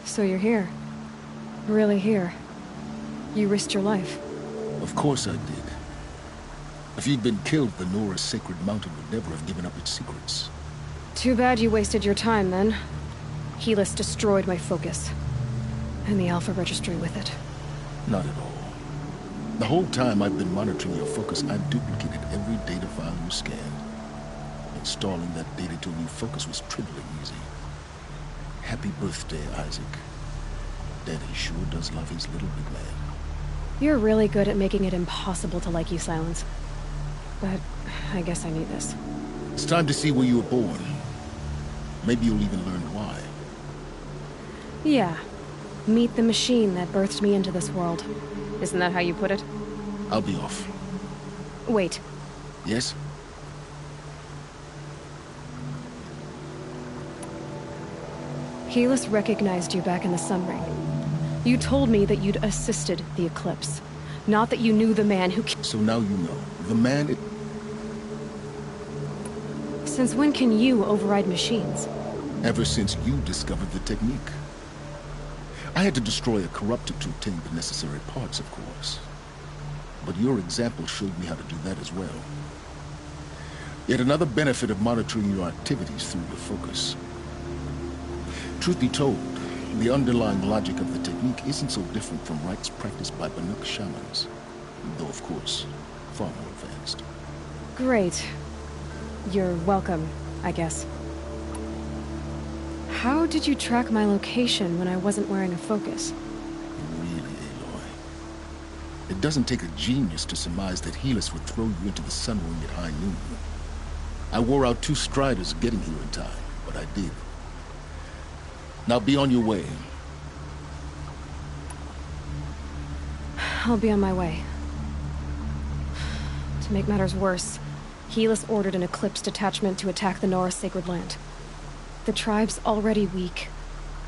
So you're here. Really here. You risked your life. Of course I did. If you'd been killed, the Nora's Sacred Mountain would never have given up its secrets. Too bad you wasted your time, then. Helis destroyed my focus. And the Alpha Registry with it. Not at all. The whole time I've been monitoring your focus, I've duplicated every data file you scanned. Installing that data to a new focus was trivially easy. Happy birthday, Isaac. Daddy sure does love his little big man. You're really good at making it impossible to like you, Silence. But I guess I need this. It's time to see where you were born. Maybe you'll even learn why. Yeah. Meet the machine that birthed me into this world. Isn't that how you put it? I'll be off. Wait. Yes? Helis recognized you back in the Sun Ring. You told me that you'd assisted the Eclipse. Not that you knew the man who... So now you know. The man... Since when can you override machines? Ever since you discovered the technique. I had to destroy a corruptor to obtain the necessary parts, of course. But your example showed me how to do that as well. Yet another benefit of monitoring your activities through your focus. Truth be told, the underlying logic of the technique isn't so different from rites practiced by Banuk shamans. Though, of course, far more advanced. Great. You're welcome, I guess. How did you track my location when I wasn't wearing a focus? Really, Aloy. It doesn't take a genius to surmise that Helis would throw you into the Sun Ring at high noon. I wore out 2 striders getting here in time, but I did. Now be on your way. I'll be on my way. To make matters worse, Helis ordered an Eclipse detachment to attack the Nora's Sacred Land. The tribe's already weak.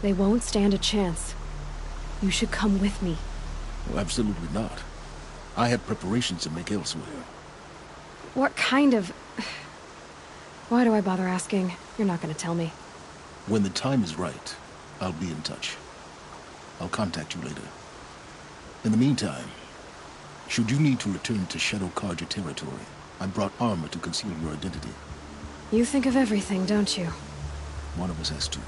They won't stand a chance. You should come with me. Well, absolutely not. I have preparations to make elsewhere. What kind of... Why do I bother asking? You're not gonna tell me. When the time is right, I'll be in touch. I'll contact you later. In the meantime, should you need to return to Shadow Carja territory, I brought armor to conceal your identity. You think of everything, don't you? One of us has to.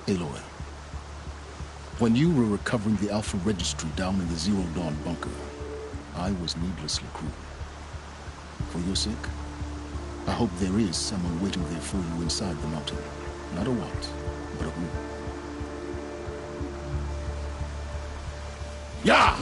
Aloy, when you were recovering the Alpha Registry down in the Zero Dawn bunker, I was needlessly cruel. For your sake, I hope there is someone waiting there for you inside the mountain. Not a what, but a who. Yeah!